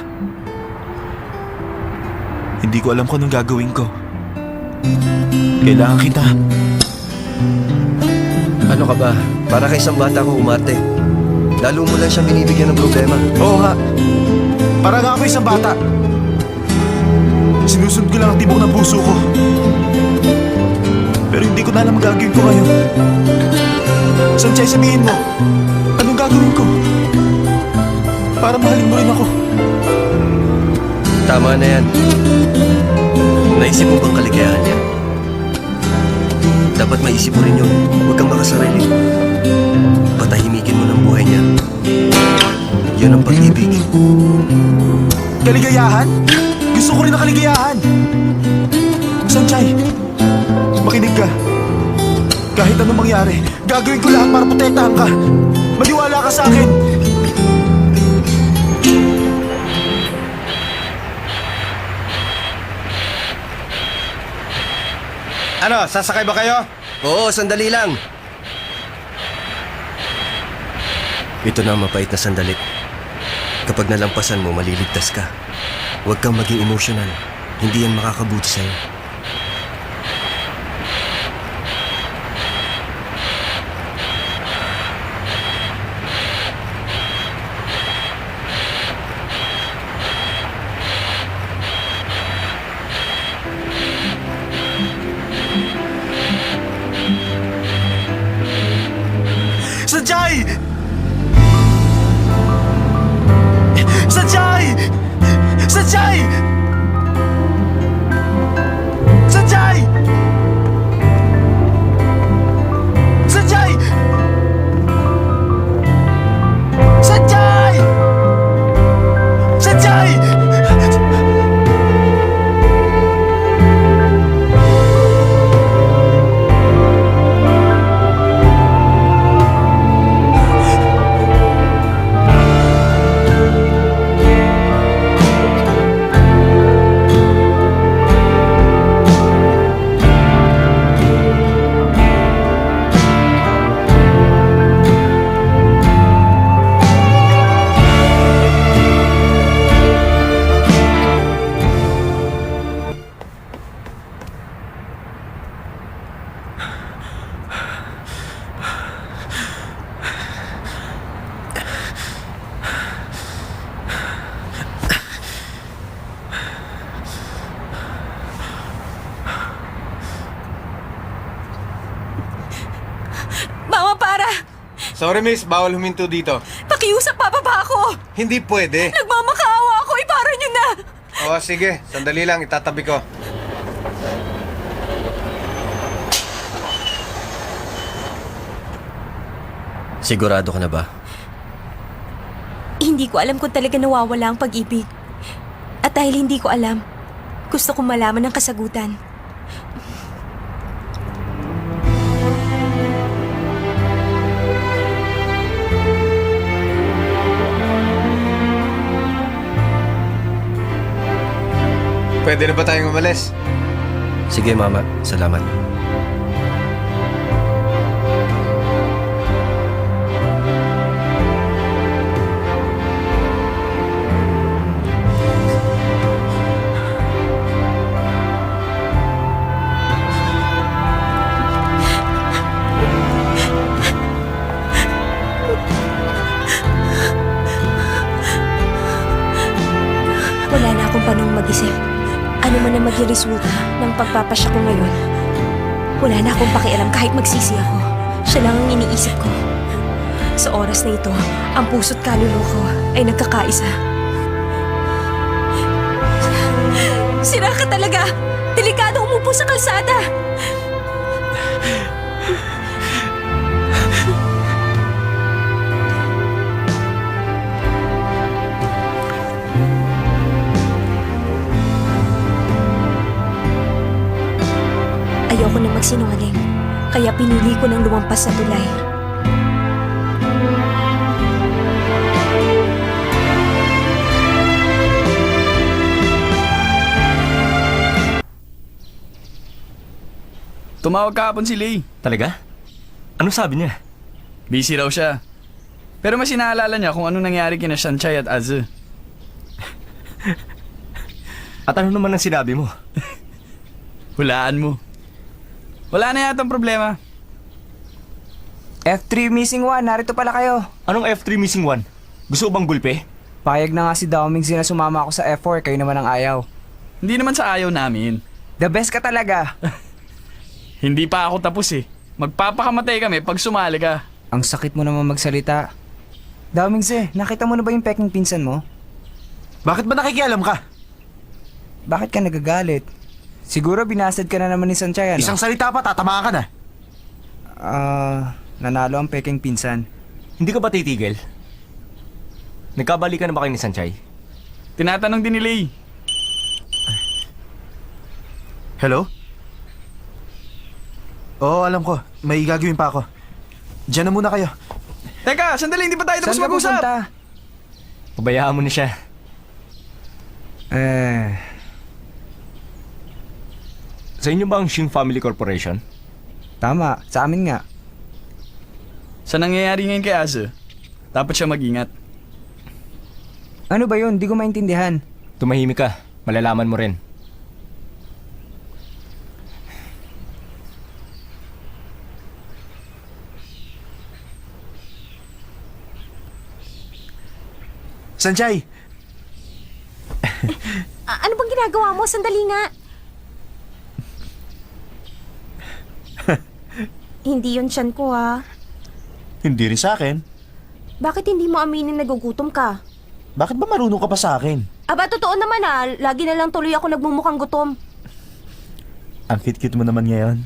Hindi ko alam kung anong gagawin ko. Kailangan kita. Ano ka ba? Para kay isang bata ko umarte. Lalo mo lang siya binibigyan ng problema. Oo nga. Para nga ako isang bata. Sinusunod ko lang ang tibok ng puso ko. Pero hindi ko na alam ang gagawin ko ngayon. Sanchay, sabihin mo, anong gagawin ko? Para mahalin mo rin ako. Tama na yan. Naisip mo bang kaligayahan niya? Dapat maisip mo rin yun. Huwag kang makasarili. Patahimikin mo ng buhay niya. Yun ang pag-ibig. Kaligayahan? Gusto ko rin na kaligayahan. Sanchay, makinig ka. Kahit anong mangyari, gagawin ko lahat para protektahan ka. Maniwala ka sa akin. Ano, sasakay ba kayo? Oo, sandali lang. Ito na ang mapait na sandali. Kapag nalampasan mo, maliligtas ka. Huwag kang maging emotional. Hindi yan makakabuti sa'yo. Sanjay! Sanjay! Sanjay! Sanjay! Sanjay! Sanjay! Sanjay! Mama, para! Sorry miss, bawal huminto dito. Pakiusap, bababa ako! Hindi pwede. Nagmamakaawa ako, ipara niyo na! O sige, sandali lang, itatabi ko. Sigurado ka na ba? Hindi ko alam kung talaga nawawala ang pag-ibig. At dahil hindi ko alam, gusto kong malaman ang kasagutan. Pwede na ba tayong umalis? Sige, Mama. Salamat. Wala na akong panahon mag-isip. Ano man ang maging resulta ng pagpapasya ko ngayon. Wala na akong pakialam kahit magsisi ako. Siya lang ang iniisip ko. Sa oras na ito, ang puso't kaluluwa ko ay nagkakaisa. Sira ka talaga! Delikado umupo sa kalsada! Ayoko na magsinungaling, kaya pinili ko ng lumampas sa tulay. Tumawag kahapon si Lay. Talaga? Ano sabi niya? Busy raw siya. Pero mas inaalala niya kung anong nangyari kina Sanchay at Az. At ano naman ang sinabi mo? Hulaan mo. Wala na yatang problema. F3 missing 1, narito pala kayo. Anong F3 missing 1? Gusto bang gulpe? Payag na nga si Daoming na sumama ako sa F4, kayo naman ang ayaw. Hindi naman sa ayaw namin. The best ka talaga. Hindi pa ako tapos eh. Magpapakamatay kami pag sumali ka. Ang sakit mo naman magsalita. Daoming nakita mo na ba yung peking pinsan mo? Bakit ba nakikialam ka? Bakit ka nagagalit? Siguro binasted ka na naman ni Sanchay, ano? Isang salita pa, tatamaan ka na. Nanalo ang peking pinsan. Hindi ka ba titigil? Nagkabalikan na ba kayo ni Sanchay? Tinatanong din ni Lay. Hello? Oo, alam ko. May gagawin pa ako. Diyan na muna kayo. Teka, sandali, hindi pa tayo tapos Saan ka mag-usap. pupunta? Pabayaan mo na siya. Sa inyo ba ang Shing Family Corporation? Tama, sa amin nga. Sa nangyayari ngayon kay Asa, dapat siya mag-ingat. Ano ba yun? Di ko maintindihan. Tumahimik ka. Malalaman mo rin. Sanchay! Ano bang ginagawa mo? Sandali nga. Hindi yun tiyan ko, ha? Hindi rin sa akin. Bakit hindi mo aminin nagugutom ka? Bakit ba marunong ka pa sa akin? Aba, totoo naman, ha? Lagi na lang tuloy ako nagmumukhang gutom. Ang cute-cute mo naman ngayon.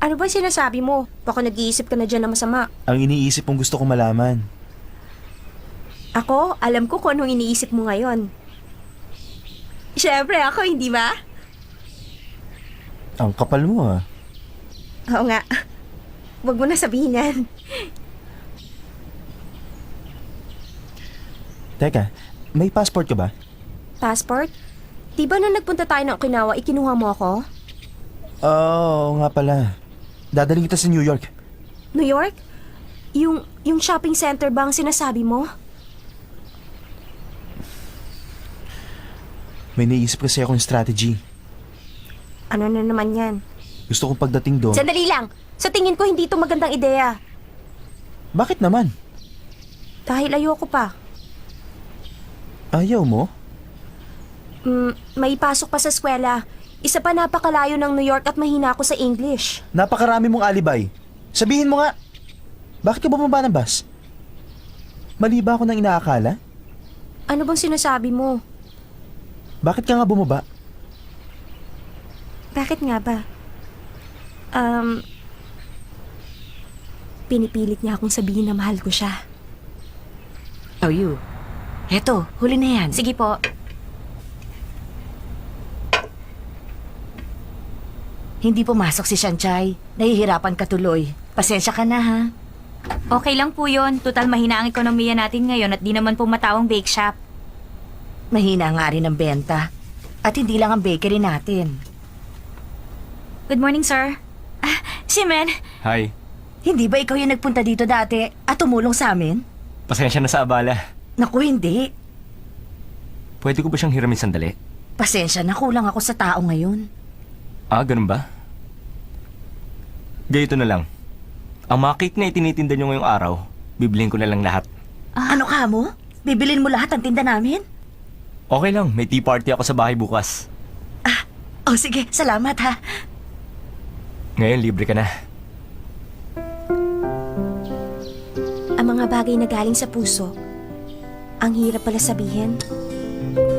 Ano ba sinasabi mo? Baka nag-iisip ka na dyan na masama. Ang iniisip mong gusto kong malaman. Ako, alam ko kung anong iniisip mo ngayon. Siyempre, ako, hindi ba? Ang kapal mo ah. Oo nga. Huwag mo na sabihin yan. Teka, may passport ka ba? Passport? Di ba nung nagpunta tayo ng Okinawa, ikinuha mo ako? Oo, nga pala. Dadaling kita sa New York. New York? Yung shopping center ba ang sinasabi mo? May naisip kasi akong strategy. Ano na naman yan? Gusto kong pagdating doon. Sandali lang! Sa tingin ko, hindi ito magandang ideya. Bakit naman? Dahil ayoko pa. Ayaw mo? May pasok pa sa eskwela. Isa pa napakalayo ng New York at mahina ako sa English. Napakarami mong alibay. Sabihin mo nga, bakit ka bumaba ng bus? Mali ba ako nang inaakala? Ano bang sinasabi mo? Bakit ka nga bumaba? Bakit nga ba? Pinipilit niya akong sabihin na mahal ko siya. Oh, you. Eto, huli na yan. Sige po. Hindi pumasok si Sanchay. Nahihirapan ka tuloy. Pasensya ka na, ha? Okay lang po yun. Total mahina ang ekonomiya natin ngayon at di naman po matawang bake shop. Mahina nga rin ang benta. At hindi lang ang bakery natin. Good morning, sir. Si Men. Hi. Hindi ba ikaw yung nagpunta dito dati at tumulong sa amin? Pasensya na sa abala. Naku, hindi. Pwede ko ba siyang hiramin sandali? Pasensya na, kulang ako sa tao ngayon. Ah, ganun ba? Ganito na lang. Ang mga cake na itinitinda nyo ngayong araw, bibiliin ko na lang lahat. Ano ka mo? Bibilin mo lahat ang tinda namin? Okay lang, may tea party ako sa bahay bukas. Oh, sige, salamat ha. Ngayon, libre ka na. Ang mga bagay na galing sa puso, ang hirap pala sabihin.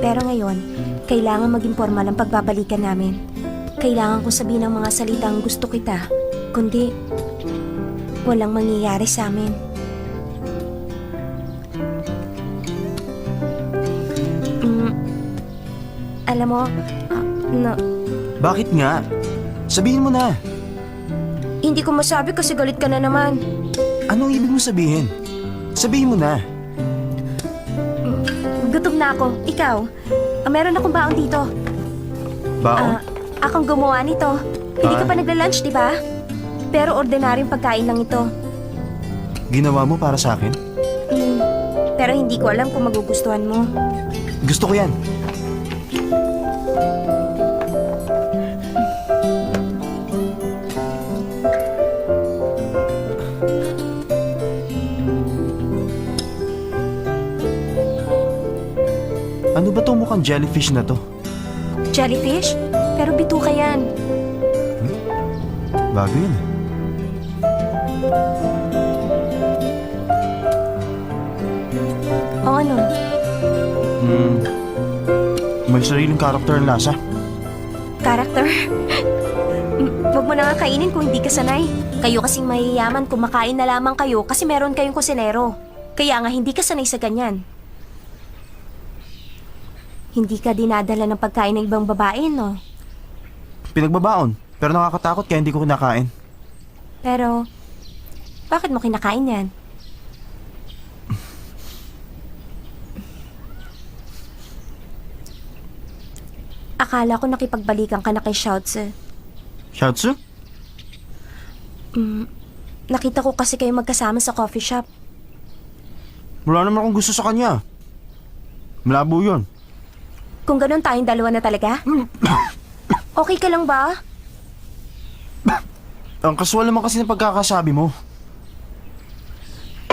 Pero ngayon, kailangan maging formal ang pagbabalikan namin. Kailangan kong sabihin ang mga salitang gusto kita, kundi walang mangyayari sa amin. Alam mo, Bakit nga? Sabihin mo na. hindi ko masabi kasi galit ka na naman. Anong ibig mo sabihin? Sabihin mo na. Gutom na ako. Ikaw, meron akong baon dito. Baon? Akong gumawa nito. Hindi ka pa nagla-lunch, di ba? Pero ordinaryong pagkain lang ito. Ginawa mo para sa akin? Pero hindi ko alam kung magugustuhan mo. Gusto ko yan. Ano ba tong mukhang jellyfish na to? Jellyfish? Pero bituka yan. Bago yun. O ano? May sariling karakter ang lasa. Character? Huwag mo na nga kainin kung hindi ka sanay. Kayo kasing mayayaman, kumakain na lamang kayo kasi meron kayong kusinero. Kaya nga hindi ka sanay sa ganyan. Hindi ka dinadala ng pagkain ng ibang babae, no? Pinagbabaon, pero nakakatakot kaya hindi ko kinakain. Pero, bakit mo kinakain yan? Akala ko nakipagbalikan ka na kay Shoutse. Shoutsu? Nakita ko kasi kayo magkasama sa coffee shop. Wala naman akong gusto sa kanya. Malabo yun. Kung ganun tayong dalawa na talaga? Okay ka lang ba? Ang kasual naman kasi ng pagkakasabi mo.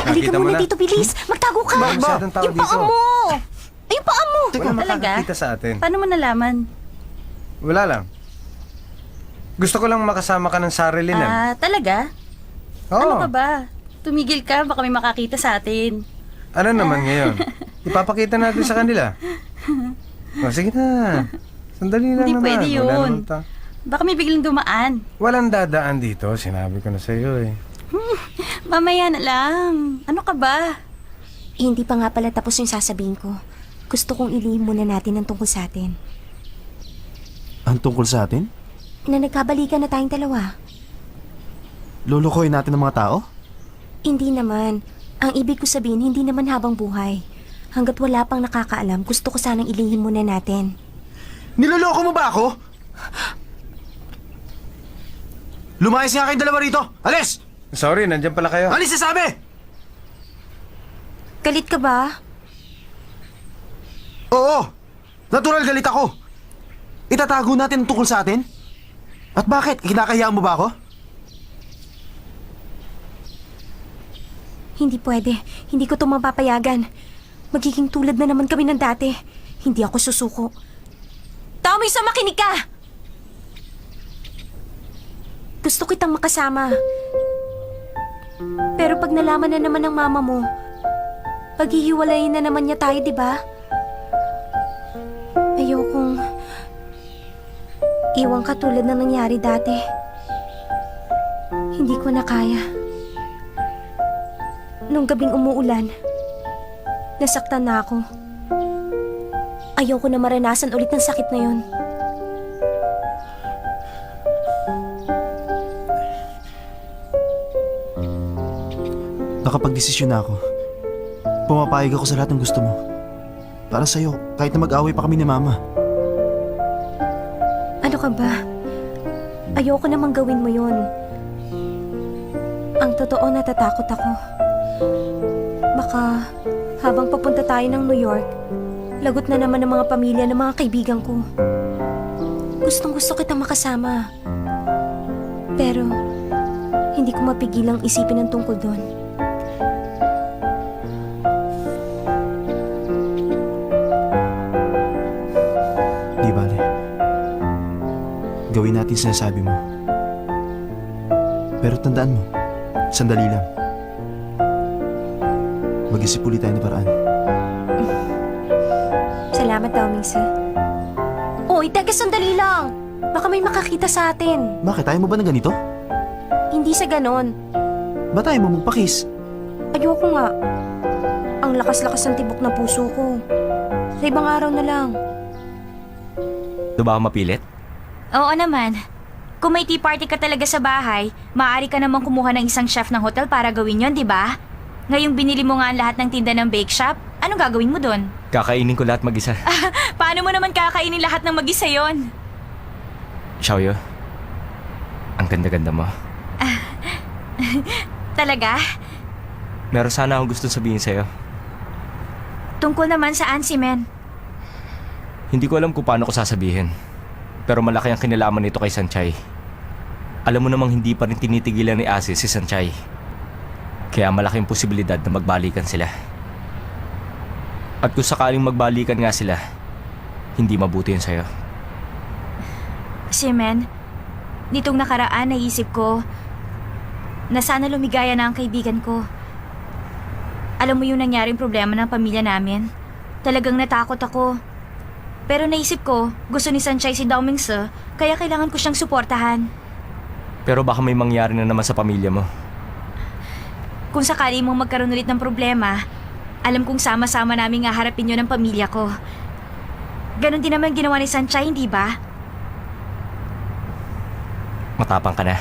Halika muna dito, bilis! Magtago ka! Masyadong tao Yung paa dito. mo! Ay, yung paa mo! Walang makakakita sa atin. Paano mo nalaman? Wala lang. Gusto ko lang makasama ka ng Sarilyn. Talaga? Oo. Ano ka ba? Tumigil ka, baka may makakita sa atin. Ano naman ngayon? Ipapakita natin sa kanila. O, sige na. Sandali lang Hindi naman. pwede Wala yun. naman Baka may biglang dumaan. walang dadaan dito. Sinabi ko na sa iyo eh. Mamaya na lang. Ano ka ba? Hindi pa nga pala tapos yung sasabihin ko. Gusto kong ilihim muna natin ang tungkol sa atin. Ang tungkol sa atin? Na nagkabalikan na tayong dalawa. Lulukoy natin ng mga tao? Hindi naman. Ang ibig ko sabihin, hindi naman habang buhay. Hanggat wala pang nakakaalam, gusto ko sanang ilihim muna natin. Niloloko mo ba ako? Lumayas nga kayong dalawa rito! Alis! Sorry, nandiyan pala kayo. Alis na sabi! Galit ka ba? Oo! Natural galit ako! Itatago natin ang tungkol sa atin? At bakit? Kinakahiyaan mo ba ako? Hindi pwede. Hindi ko ito mapapayagan. Magiging tulad na naman kami ng dati. Hindi ako susuko. Tommy, makinig ka! Gusto kitang makasama. Pero pag nalaman na naman ng mama mo, paghihiwalayin na naman niya tayo, di ba? Ayokong iwan ka tulad ng nangyari dati. Hindi ko na kaya. Nung gabing umuulan, nasaktan na ako. Ayoko na maranasan ulit ng sakit na yun. Nakapag-desisyon na ako. Pumapayag ako sa lahat ng gusto mo. Para sa'yo, kahit na mag-away pa kami ni Mama. Ano ka ba? Ayoko namang gawin mo yun. Ang totoo, natatakot ako. Baka habang papunta tayo ng New York, lagot na naman ng mga pamilya ng mga kaibigan ko. Gustong gusto kitang makasama. Pero, hindi ko mapigilang isipin ang tungkol doon. Di bale. Gawin natin sinasabi mo. Pero tandaan mo, sandali lang. Mag-isip ulit tayo ng paraan. Salamat daw, Misa. Oy, teka, sandali lang. Baka may makakita sa atin. Bakit? Ayaw mo ba ng ganito? Hindi sa ganon. Ba't ayaw mo magpakis? Ayoko nga. Ang lakas-lakas ng tibok ng puso ko. Sa ibang araw na lang. Ito ba ako mapilit? Oo naman. Kung may tea party ka talaga sa bahay, maaari ka namang kumuha ng isang chef ng hotel para gawin yon, di ba? Ngayong binili mo nga ang lahat ng tinda ng bake shop, anong gagawin mo doon? Kakainin ko lahat mag-isa. Paano mo naman kakainin lahat ng mag-isa yon? Xiaoyu, ang ganda-ganda mo. Talaga? Meron sana akong gusto sabihin sa'yo. Tungkol naman saan si Men? Hindi ko alam kung paano ko sasabihin. Pero malaki ang kinalaman nito kay Sanchay. Alam mo namang hindi pa rin tinitigilan ni Asi si Sanchay. Kaya malaking posibilidad na magbalikan sila. At kung sakaling magbalikan nga sila, hindi mabuti yun sa'yo. Si Men, nitong nakaraan naisip ko na sana lumigaya na ang kaibigan ko. Alam mo yung nangyaring problema ng pamilya namin? Talagang natakot ako. Pero naisip ko, gusto ni Sanchay si Dao Mingse, kaya kailangan ko siyang suportahan. Pero baka may mangyari na naman sa pamilya mo. Kung sakali mong magkaroon ulit ng problema, alam kong sama-sama namin nga harapin yun ng pamilya ko. Ganon din naman ginawa ni Sanchay, hindi ba? Matapang ka na.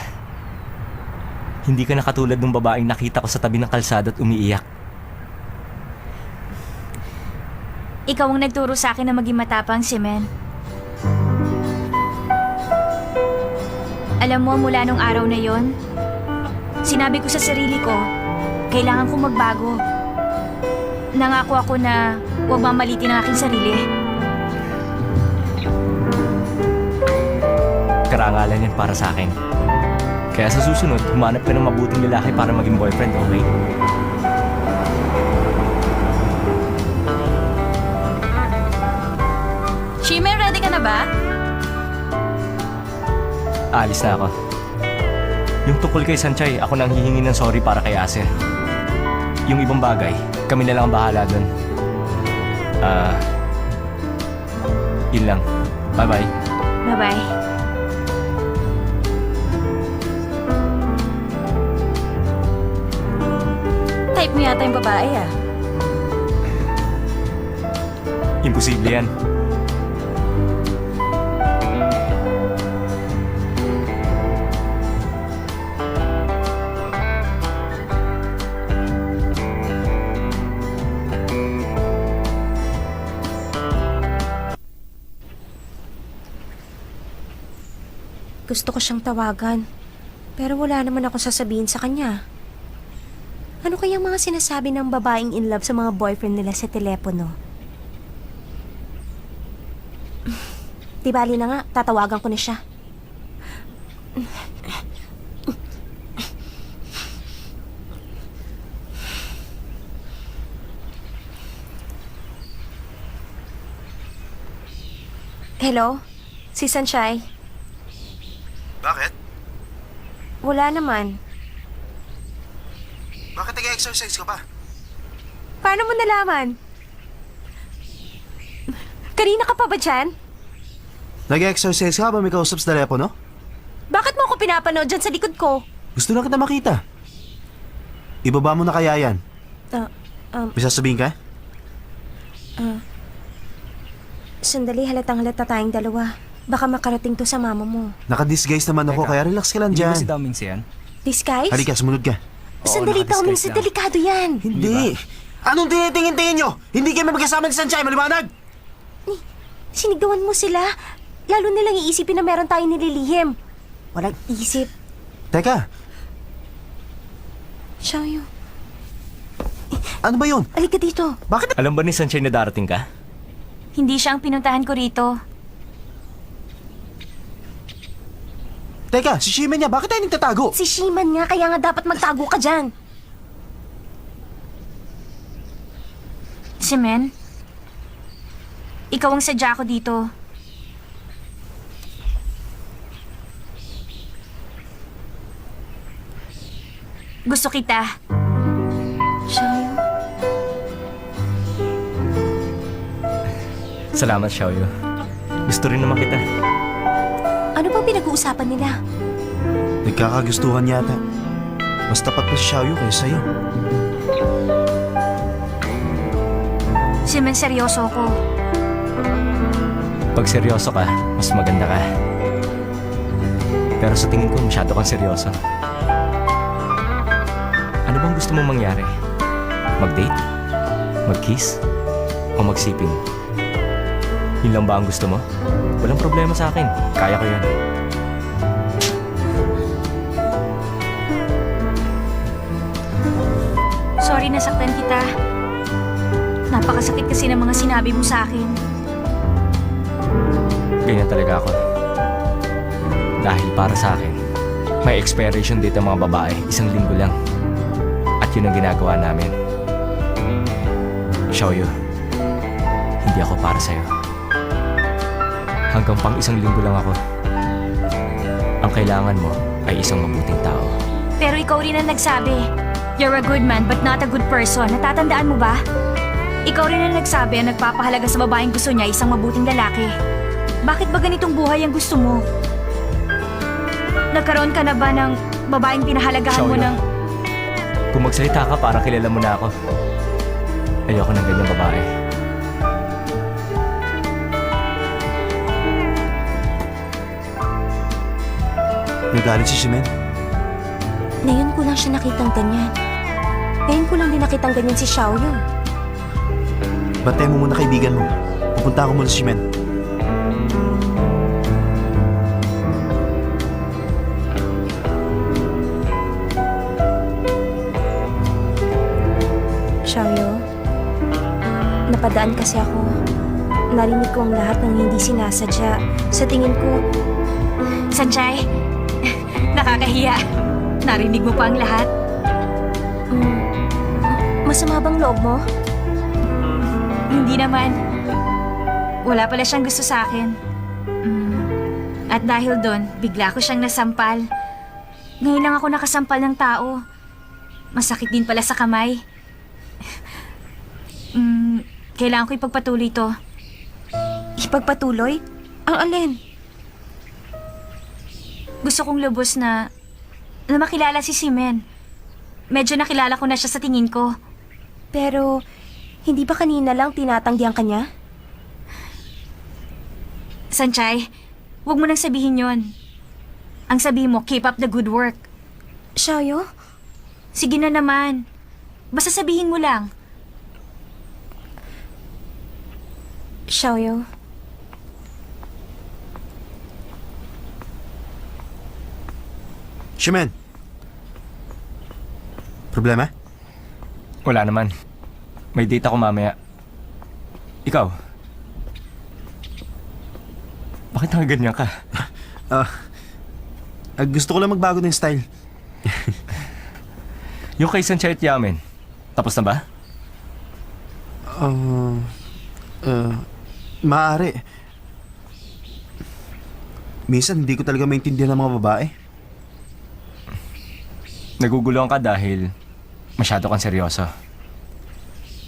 Hindi ka na katulad ng babaeng nakita ko sa tabi ng kalsada at umiiyak. Ikaw ang nagturo sa akin na maging matapang, Simen. Alam mo, mula nung araw na yon, sinabi ko sa sarili ko, kailangan kong magbago. Nangako ako na huwag mamalitin ang aking sarili. Karangalan yan para sa akin. Kaya sa susunod, humanap ka ng mabuting lalaki para maging boyfriend, okay? Shime, ready ka na ba? Aalis na ako. Yung tungkol kay Sanchay, ako nang hihingi ng sorry para kay Ase. Yung ibang bagay, kami na lang ang bahala dun. Yun lang. Bye-bye. Bye-bye. Type mo yata yung babae ah. Imposible yan. Gusto ko siyang tawagan. Pero wala naman ako sasabihin sa kanya. Ano kaya mga sinasabi ng babaeng in love sa mga boyfriend nila sa telepono? Di bali na nga, tatawagan ko na siya. Hello? Si Sanchay? Bakit? Wala naman. Bakit nag-exercise ka pa? Paano mo nalaman? Kanina ka pa ba dyan? Nag-exercise ka ba may kausap sa telepono? Bakit mo ako pinapanood dyan sa likod ko? Gusto lang kita makita. Ibaba mo na kaya yan. May sasabihin ka? Sandali, halatang halata tayong dalawa. Baka makarating to sa mama mo. Naka-disguise naman ako kaya relax ka lang dyan. Hindi ba si Dao Mingse yan? Disguise? Halika, sumunod ka. Sandali, Dao Mingse, delikado yan. Hindi. Anong tinitingin-tingin nyo? Hindi kayo magkasama ni Sanchay, maliwanag? Sinigawan mo sila. Lalo nilang iisipin na meron tayong nililihim. Walang isip. Teka, Xiaoyu, ano ba yun? alika dito. Bakit? Alam ba ni Sanchay na darating ka? Hindi siya ang pinuntahan ko rito. Teka, si Shime niya, bakit tayo nagtatago? Si Shiman nga, kaya nga dapat magtago ka dyan. Simen, ikaw ang sadya ko dito. Gusto kita. Xiaoyu, Salamat, Xiaoyu. Gusto rin naman kita. ano bang pinag-uusapan nila? Nagkakagustuhan yata. Mas tapat pa si Xiaoyu kaysa sa'yo. Simen, seryoso ko. Pag seryoso ka, mas maganda ka. Pero sa tingin ko, masyado kang seryoso. Ano bang gusto mong mangyari? Mag-date? Mag-kiss? O magsiping? Yun lang ba ang gusto mo? Walang problema sa akin. Kaya ko yun. Sorry, nasaktan kita. Napakasakit kasi ng mga sinabi mo sa akin. Ganyan talaga ako. Dahil para sa akin, may expiration date ang mga babae, 1 linggo lang. At yun ang ginagawa namin. Xiaoyu, hindi ako para sa'yo. Hanggang pang 1 linggo lang ako. Ang kailangan mo ay isang mabuting tao. Pero ikaw rin ang nagsabi. You're a good man but not a good person. Natatandaan mo ba? Ikaw rin ang nagsabi ang nagpapahalaga sa babaeng gusto niya isang mabuting lalaki. Bakit ba ganitong buhay ang gusto mo? Nagkaroon ka na ba ng babaeng pinahalagahan mo Xiaoyu. ng... Kung magsalita ka, parang kilala mo na ako. Ayoko ng ganyang babae. Nagalit si Shimen. Ngayon ko lang siya nakitang ganyan. Ngayon ko lang din nakitang ganyan si Xiaoyu. Bantay mo muna kaibigan mo. Pupunta ako muna sa Shimen. Xiaoyu, napadaan kasi ako. Narinig ko ang lahat ng hindi sinasadya. Sa tingin ko, Sanchay, nakakahiya. Narinig mo pa ang lahat. masama bang loob mo? Hindi naman. Wala pala siyang gusto sa akin. At dahil doon, bigla ko siyang nasampal. Ngayon lang ako nakasampal ng tao. Masakit din pala sa kamay. Kailangan ko ipagpatuloy to. Ipagpatuloy? Ang alin? Gusto kong lubos na makilala si Simen. Medyo nakilala ko na siya sa tingin ko. Pero, hindi ba kanina lang tinatanggihan ka niya? Sanchay, huwag mo nang sabihin yon. Ang sabihin mo, keep up the good work. Xiaoyu? Sige na naman. Basta sabihin mo lang. Xiaoyu, Shimen. Problema? Wala naman. May date ako mamaya. Ikaw? Bakit ganyan ka? Gusto ko lang magbago ng style. Yung kay Sanchay at Yamen, tapos na ba? Maaari. Minsan hindi ko talaga maintindihan ng mga babae. Naguguluhan ka dahil masyado kang seryoso.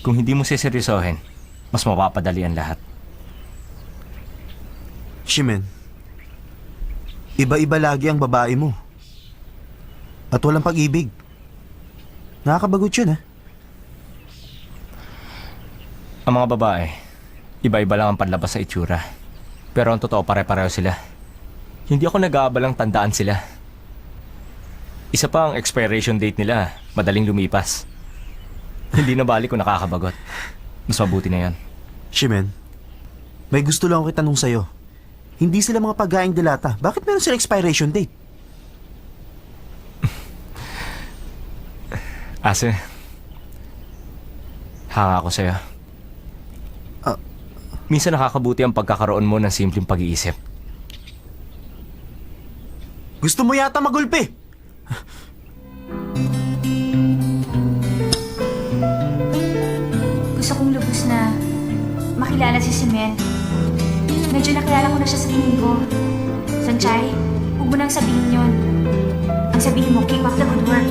Kung hindi mo siseryosohin, mas mapapadali ang lahat. Shimen, iba-iba lagi ang babae mo. At walang pag-ibig. Nakakabagot yun, Ang mga babae, iba-iba lang ang panlabas sa itsura. Pero ang totoo, pare-pareho sila. Hindi ako nag-aabalang tandaan sila. Isa pa ang expiration date nila, madaling lumipas. Hindi na balik kung nakakabagot. Mas mabuti na yan. Shimen, may gusto lang ako itanong sa'yo. Hindi sila mga paggaing dilata. Bakit meron sila expiration date? Ase, hanga ako sa'yo. Minsan nakakabuti ang pagkakaroon mo ng simpleng pag-iisip. Gusto mo yata magulpi? Gusto kong lubos na makilala si Simen. Medyo nakilala ko na siya sa tingin ko. Sanchay, huwag mo nang sabihin yon. Ang sabihin mo, keep up the good work.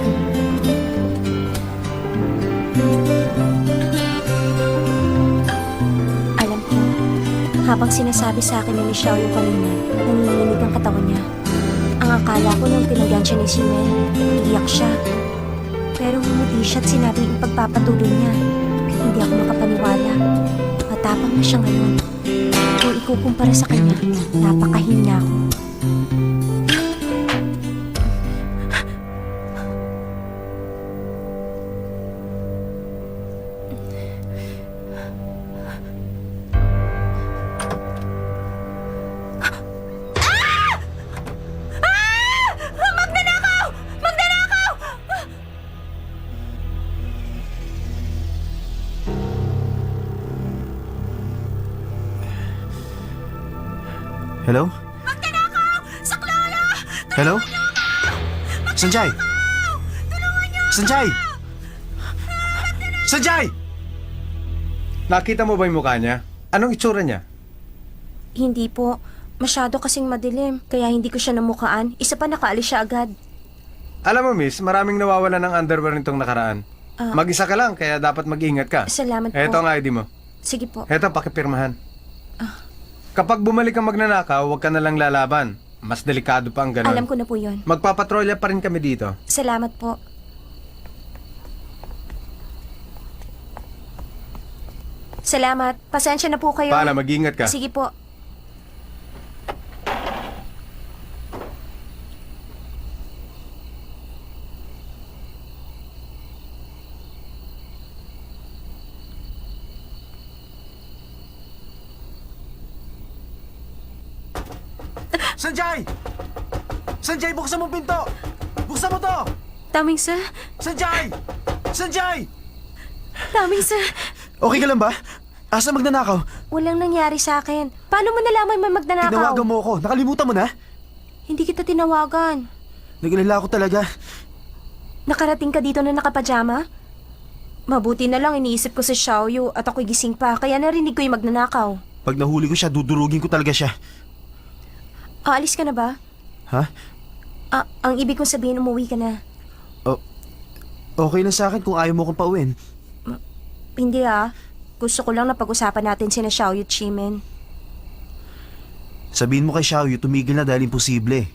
Alam ko, habang sinasabi sa akin ni Xiaoyu kanina, nanginginig ang katawan niya. Ang akala ko nung tinagyan siya ni Simen, iiyak siya. Pero ngumiti siya at sinabi yung pagpapatuloy niya. Hindi ako makapaniwala. Matapang na siya ngayon. Kung ikukumpara sa kanya, napakahina ko. Hello? Hello? Sanjay! Sanjay! Sanjay! Nakita mo ba yung mukha niya? Anong itsura niya? Hindi po. Masyado kasing madilim, kaya hindi ko siya namukaan. Isa pa nakaalis siya agad. Alam mo, miss, maraming nawawala ng underwear nitong nakaraan. Mag-isa ka lang, kaya dapat mag-ingat ka. Salamat po. Eto ang ID mo. Sige po. Eto, pakipirmahan. Kapag bumalik kang magnanakaw, huwag ka na lang lalaban. Mas delikado pa ang ganun. Alam ko na po yun. Magpapatrolya pa rin kami dito. Salamat po. Salamat. Pasensya na po kayo. Paala, mag-ingat ka. Sige po. Sanjay! Sanjay, buksan mo pinto! Buksan mo to! Daming sir. Sanjay! Sanjay! Daming sir. Okay ka lang ba? Asa magnanakaw? Walang nangyari sa akin. Paano mo nalaman may magnanakaw? Tinawagan mo ako. Nakalimutan mo na? Hindi kita tinawagan. Nag-alala ako talaga. Nakarating ka dito na nakapajama? Mabuti na lang iniisip ko si Xiaoyu at ako'y gising pa, kaya narinig ko yung magnanakaw. Pag nahuli ko siya, dudurugin ko talaga siya. Aalis ka na ba? Ha? Ang ibig kong sabihin, umuwi ka na. Okay lang sa akin kung ayaw mo kong pauwiin. Hindi Gusto ko lang na pag-usapan natin sina Xiaoyu at Shimen. Sabihin mo kay Xiaoyu, tumigil na dahil imposible.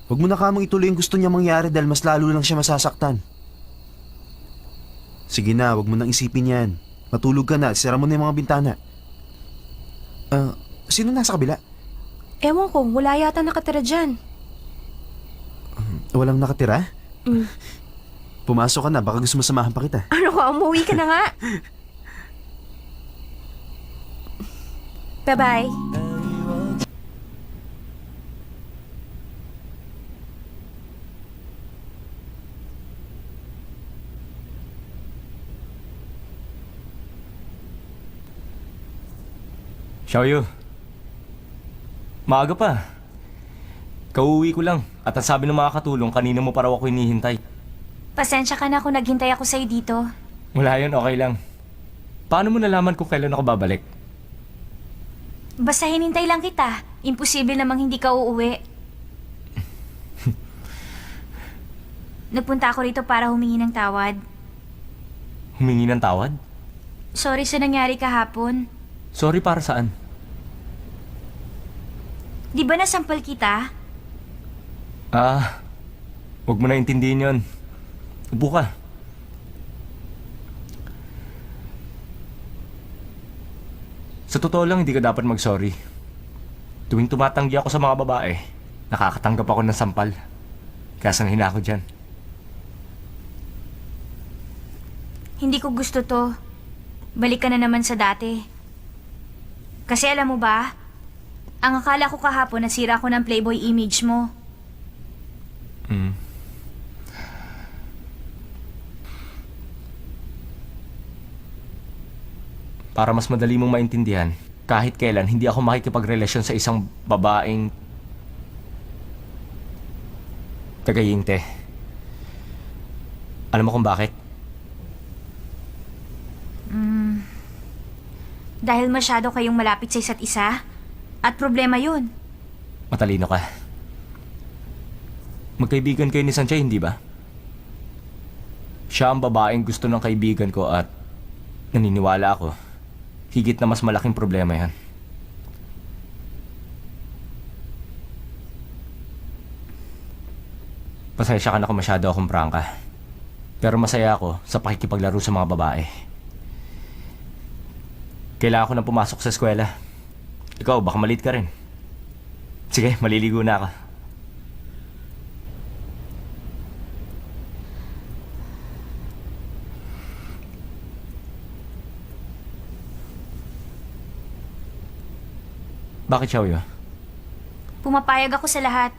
Huwag mo na kamang ituloy yung gusto niya mangyari dahil mas lalo lang siya masasaktan. Sige na, huwag mo nang isipin yan. Matulog ka na at sira mo na yung mga bintana. Sino nasa kabila? Ewan ko, wala yata nakatira dyan. Walang nakatira? Mm. Pumasok ka na, baka gusto mo samahan pa kita. Ano ka, umuwi ka na nga. Bye-bye. Xiaoyu. Maaga pa. Kauwi ko lang. At ang sabi ng mga katulong, kanina mo pa raw ako hinihintay. Pasensya ka na kung naghintay ako sa'yo dito. Wala yun, okay lang. Paano mo nalaman kung kailan ako babalik? Basta hinintay lang kita. Imposible namang hindi ka uuwi. Nagpunta ako rito para humingi ng tawad. Humingi ng tawad? Sorry sa nangyari kahapon. Sorry para saan? Di ba nasampal kita? Huwag mo na intindihin yun. Upo ka. Sa totoo lang, hindi ka dapat mag-sorry. Tuwing tumatanggi ako sa mga babae, nakakatanggap ako ng sampal. Kaya sanghina ako dyan. Hindi ko gusto to. Balik ka na naman sa dati. Kasi alam mo ba, ang akala ko kahapon nasira ko ng Playboy image mo. Para mas madali mong maintindihan, kahit kailan hindi ako makikipagrelasyon sa isang babaeng tagayingte. Alam mo kung bakit? Dahil masyado kayong malapit sa isa't isa. At problema yun. Matalino ka. Magkaibigan kayo ni Sanchay, hindi ba? Siya ang babaeng gusto ng kaibigan ko at naniniwala ako. Higit na mas malaking problema yan. Pasensya ka na kung masyado akong prangka. Pero masaya ako sa pakikipaglaro sa mga babae. Kailangan ko na pumasok sa eskwela. Ikaw, baka malit ka rin. Sige, maliligo na ako. Bakit, Xiaoyu? Pumapayag ako sa lahat.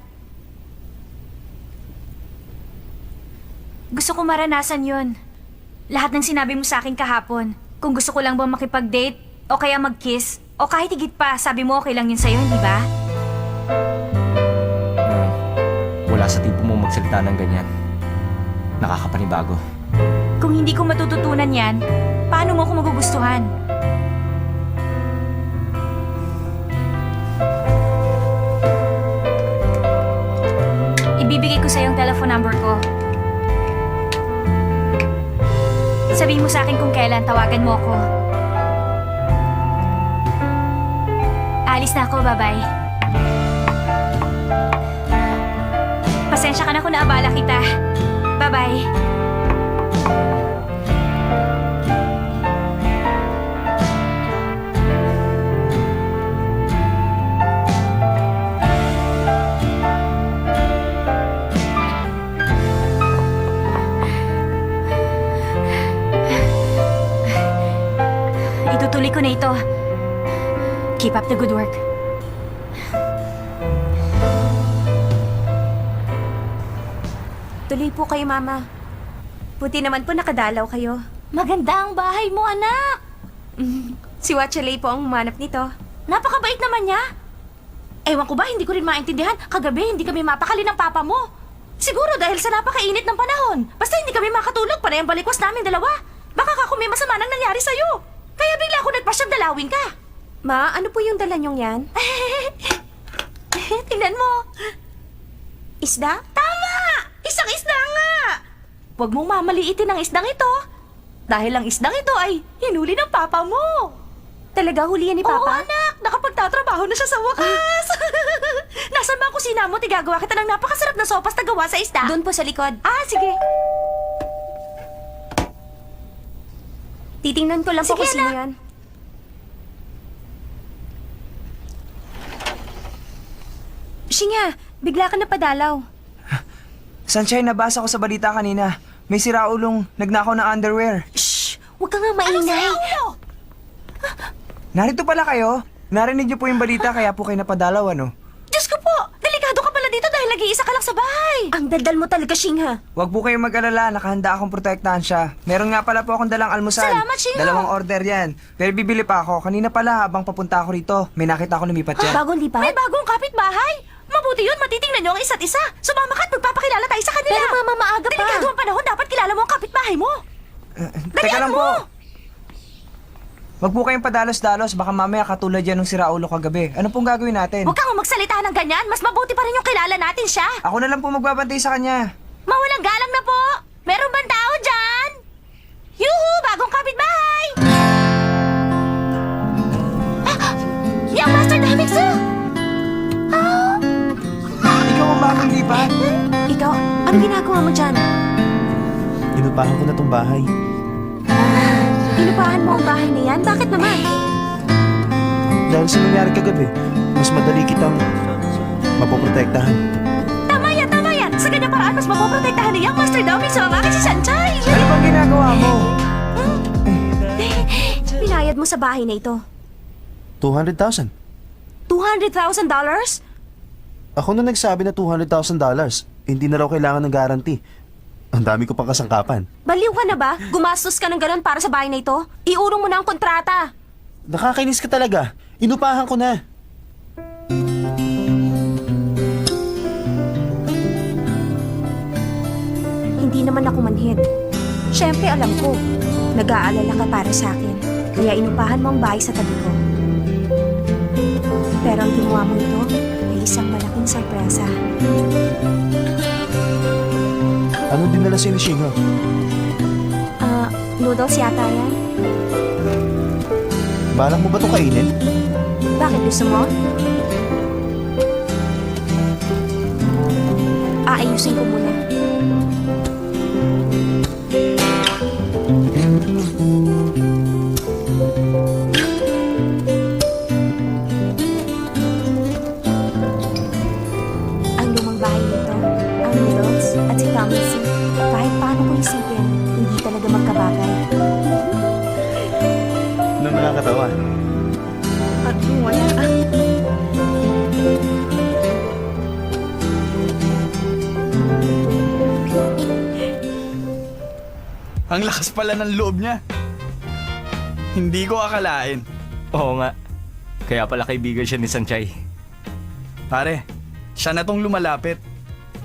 Gusto ko maranasan yun. Lahat ng sinabi mo sa akin kahapon. Kung gusto ko lang ba makipag-date, o kaya mag-kiss, o kahit higit pa, sabi mo okay lang yun sa'yo, hindi ba? Wala sa tipo mo magsalita ng ganyan. Nakakapanibago. Kung hindi ko matututunan yan, paano mo ako magugustuhan? Ibibigay ko sa'yo yung telephone number ko. Sabihin mo sa akin kung kailan, tawagan mo ako. Alis na ako, bye-bye. Pasensya ka na kung naabala kita. Bye-bye. Itutuloy ko na ito. Keep up the good work. Tuloy po kayo, Mama. Buti naman po nakadalaw kayo. Maganda ang bahay mo, anak. Si Wachalay po ang humanap nito. Napakabait naman niya. Ewan ko ba, hindi ko rin maintindihan. Kagabi, hindi kami mapakali ng papa mo. Siguro dahil sa napakainit ng panahon. Basta hindi kami makatulog, panay ang balikwas namin dalawa. Baka ka kung may masama nang nangyari sa'yo. Kaya bigla ako nagpasyang dalawin ka. Ma, ano po yung dala niyong yan? Tingnan mo. Isda? Tama! Isang isda nga! Huwag mong mamaliitin ang isdang ito. Dahil ang isdang ito ay hinuli ng papa mo. Talaga huli yan ni Oo, Papa? anak! Nakapagtatrabaho na siya sa wakas! Nasaan ba ang kusina mo? Tigagawa kita ng napakasarap na sopas na gawa sa isda. Doon po sa likod. Ah, sige. Titingnan ko lang po Sige, kung sino anak. yan. Shinga, bigla ka napadalaw. Sunshine, nabasa ko sa balita kanina. May siraulong nagnakaw ng underwear. Shh! Huwag ka nga maingay. Narito pala kayo. Narinig niyo po yung balita kaya po kayo napadalaw, ano? Diyos ko po! Delikado ka pala dito dahil nag-iisa ka lang sa bahay. Ang daldal mo talaga, Shingha. Huwag po kayong mag-alala, nakahanda akong protektahan siya. Meron nga pala po akong dalang almusal. Salamat, Shino. 2 order yan. Pero bibili pa ako. Kanina pala habang papunta ako rito, may nakita ako lumipat yan. Bagong lipat? May bagong kapitbahay. Mabuti yun, matitingnan niyo ang isa't isa. Sumama ka at magpapakilala tayo sa kanila. Pero Mama, maaga pa. Delikado ang panahon, dapat kilala mo ang kapitbahay mo. Teka lang mo! po. Wag po kayong padalos-dalos, baka mamaya katulad yan ng siraulo kagabi. Ano pong gagawin natin? Huwag kang magsalita ng ganyan. Mas mabuti pa rin yung kilala natin siya. Ako na lang po magbabantay sa kanya. Mawalang galang na po. Meron bang tao dyan? Yuhu! Bagong kapitbahay! Ah! Yung Master Damixo! Ikaw ang bagong lipat. Ikaw, ano ginagawa mo dyan? Inupahan ko na tong bahay. Inupahan mo ang bahay na yan? Bakit naman? Dahil sa nangyari kagabi, mas madali kitang mapoprotektahan. Tama yan! Sa ganyang paraan, mas mapoprotektahan niya ang Master Damixo ang akin si Sanchay! Ano bang ginagawa mo? Pinayad mo sa bahay na ito. 200,000. $200,000? Ako na nagsabi na $200,000. Hindi na raw kailangan ng guarantee. Ang dami ko pang kasangkapan. Baliw ka na ba? Gumastos ka ng ganun para sa bahay na ito? Iurong mo na ang kontrata. Nakakainis ka talaga. Inupahan ko na. Hindi naman ako manhid. Siyempre alam ko, nag-aalala ka para sa akin. Kaya inupahan mo ang bahay sa tabi ko. Pero ang ginawa mo ito ay isang malaking sorpresa. Ano dinala si Nishinga? Noodles yata yan. Balak mo ba ito kainin? Bakit gusto mo? Aayusin ko muna. Ang lumang bahay nito, ang noodles at si Thomas, kahit paano ko isipin, hindi talaga magkabagay. Ano nakakatawa? At wala. Ang lakas pala ng loob niya. Hindi ko akalain. Oo nga. Kaya pala kaibigan siya ni Sanchay. Pare, siya na tong lumalapit.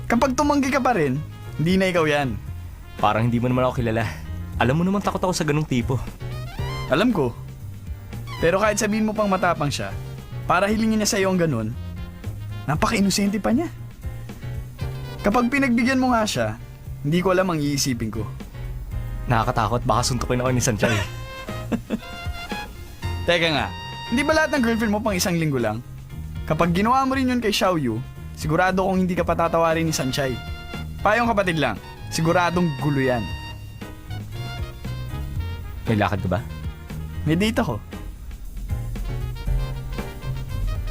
Kapag tumanggi ka pa rin, hindi na ikaw yan. Parang hindi mo naman ako kilala. Alam mo naman takot ako sa ganung tipo. Alam ko. Pero kahit sabihin mo pang matapang siya, para hilingin niya sa'yo ang ganun, napaka-inosente pa niya. Kapag pinagbigyan mo nga siya, hindi ko alam ang iisipin ko. Nakakatakot, baka suntukin ako ni Sanchay. Teka nga, hindi ba lahat ng girlfriend mo pang isang linggo lang? Kapag ginawa mo rin yun kay Xiaoyu, sigurado kong hindi ka patatawarin ni Sanchay. Payong kapatid lang, siguradong gulo yan. May lakad ka ba? May date ako.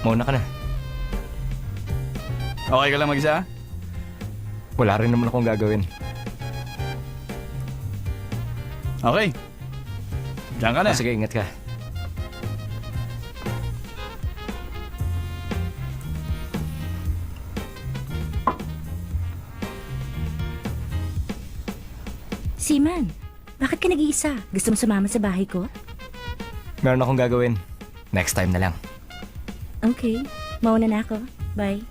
Mauna ka na. Okay ka lang mag-isa? Wala rin naman akong gagawin. Okay. Diyan ka na. Sige, ingat ka. Seaman, bakit ka nag-iisa? Gusto mo sumama sa bahay ko? Meron akong gagawin. Next time na lang. Okay, mauna na ako. Bye.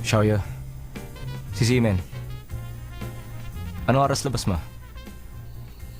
Xiaoyu. Si Seaman. Anong oras labas mo?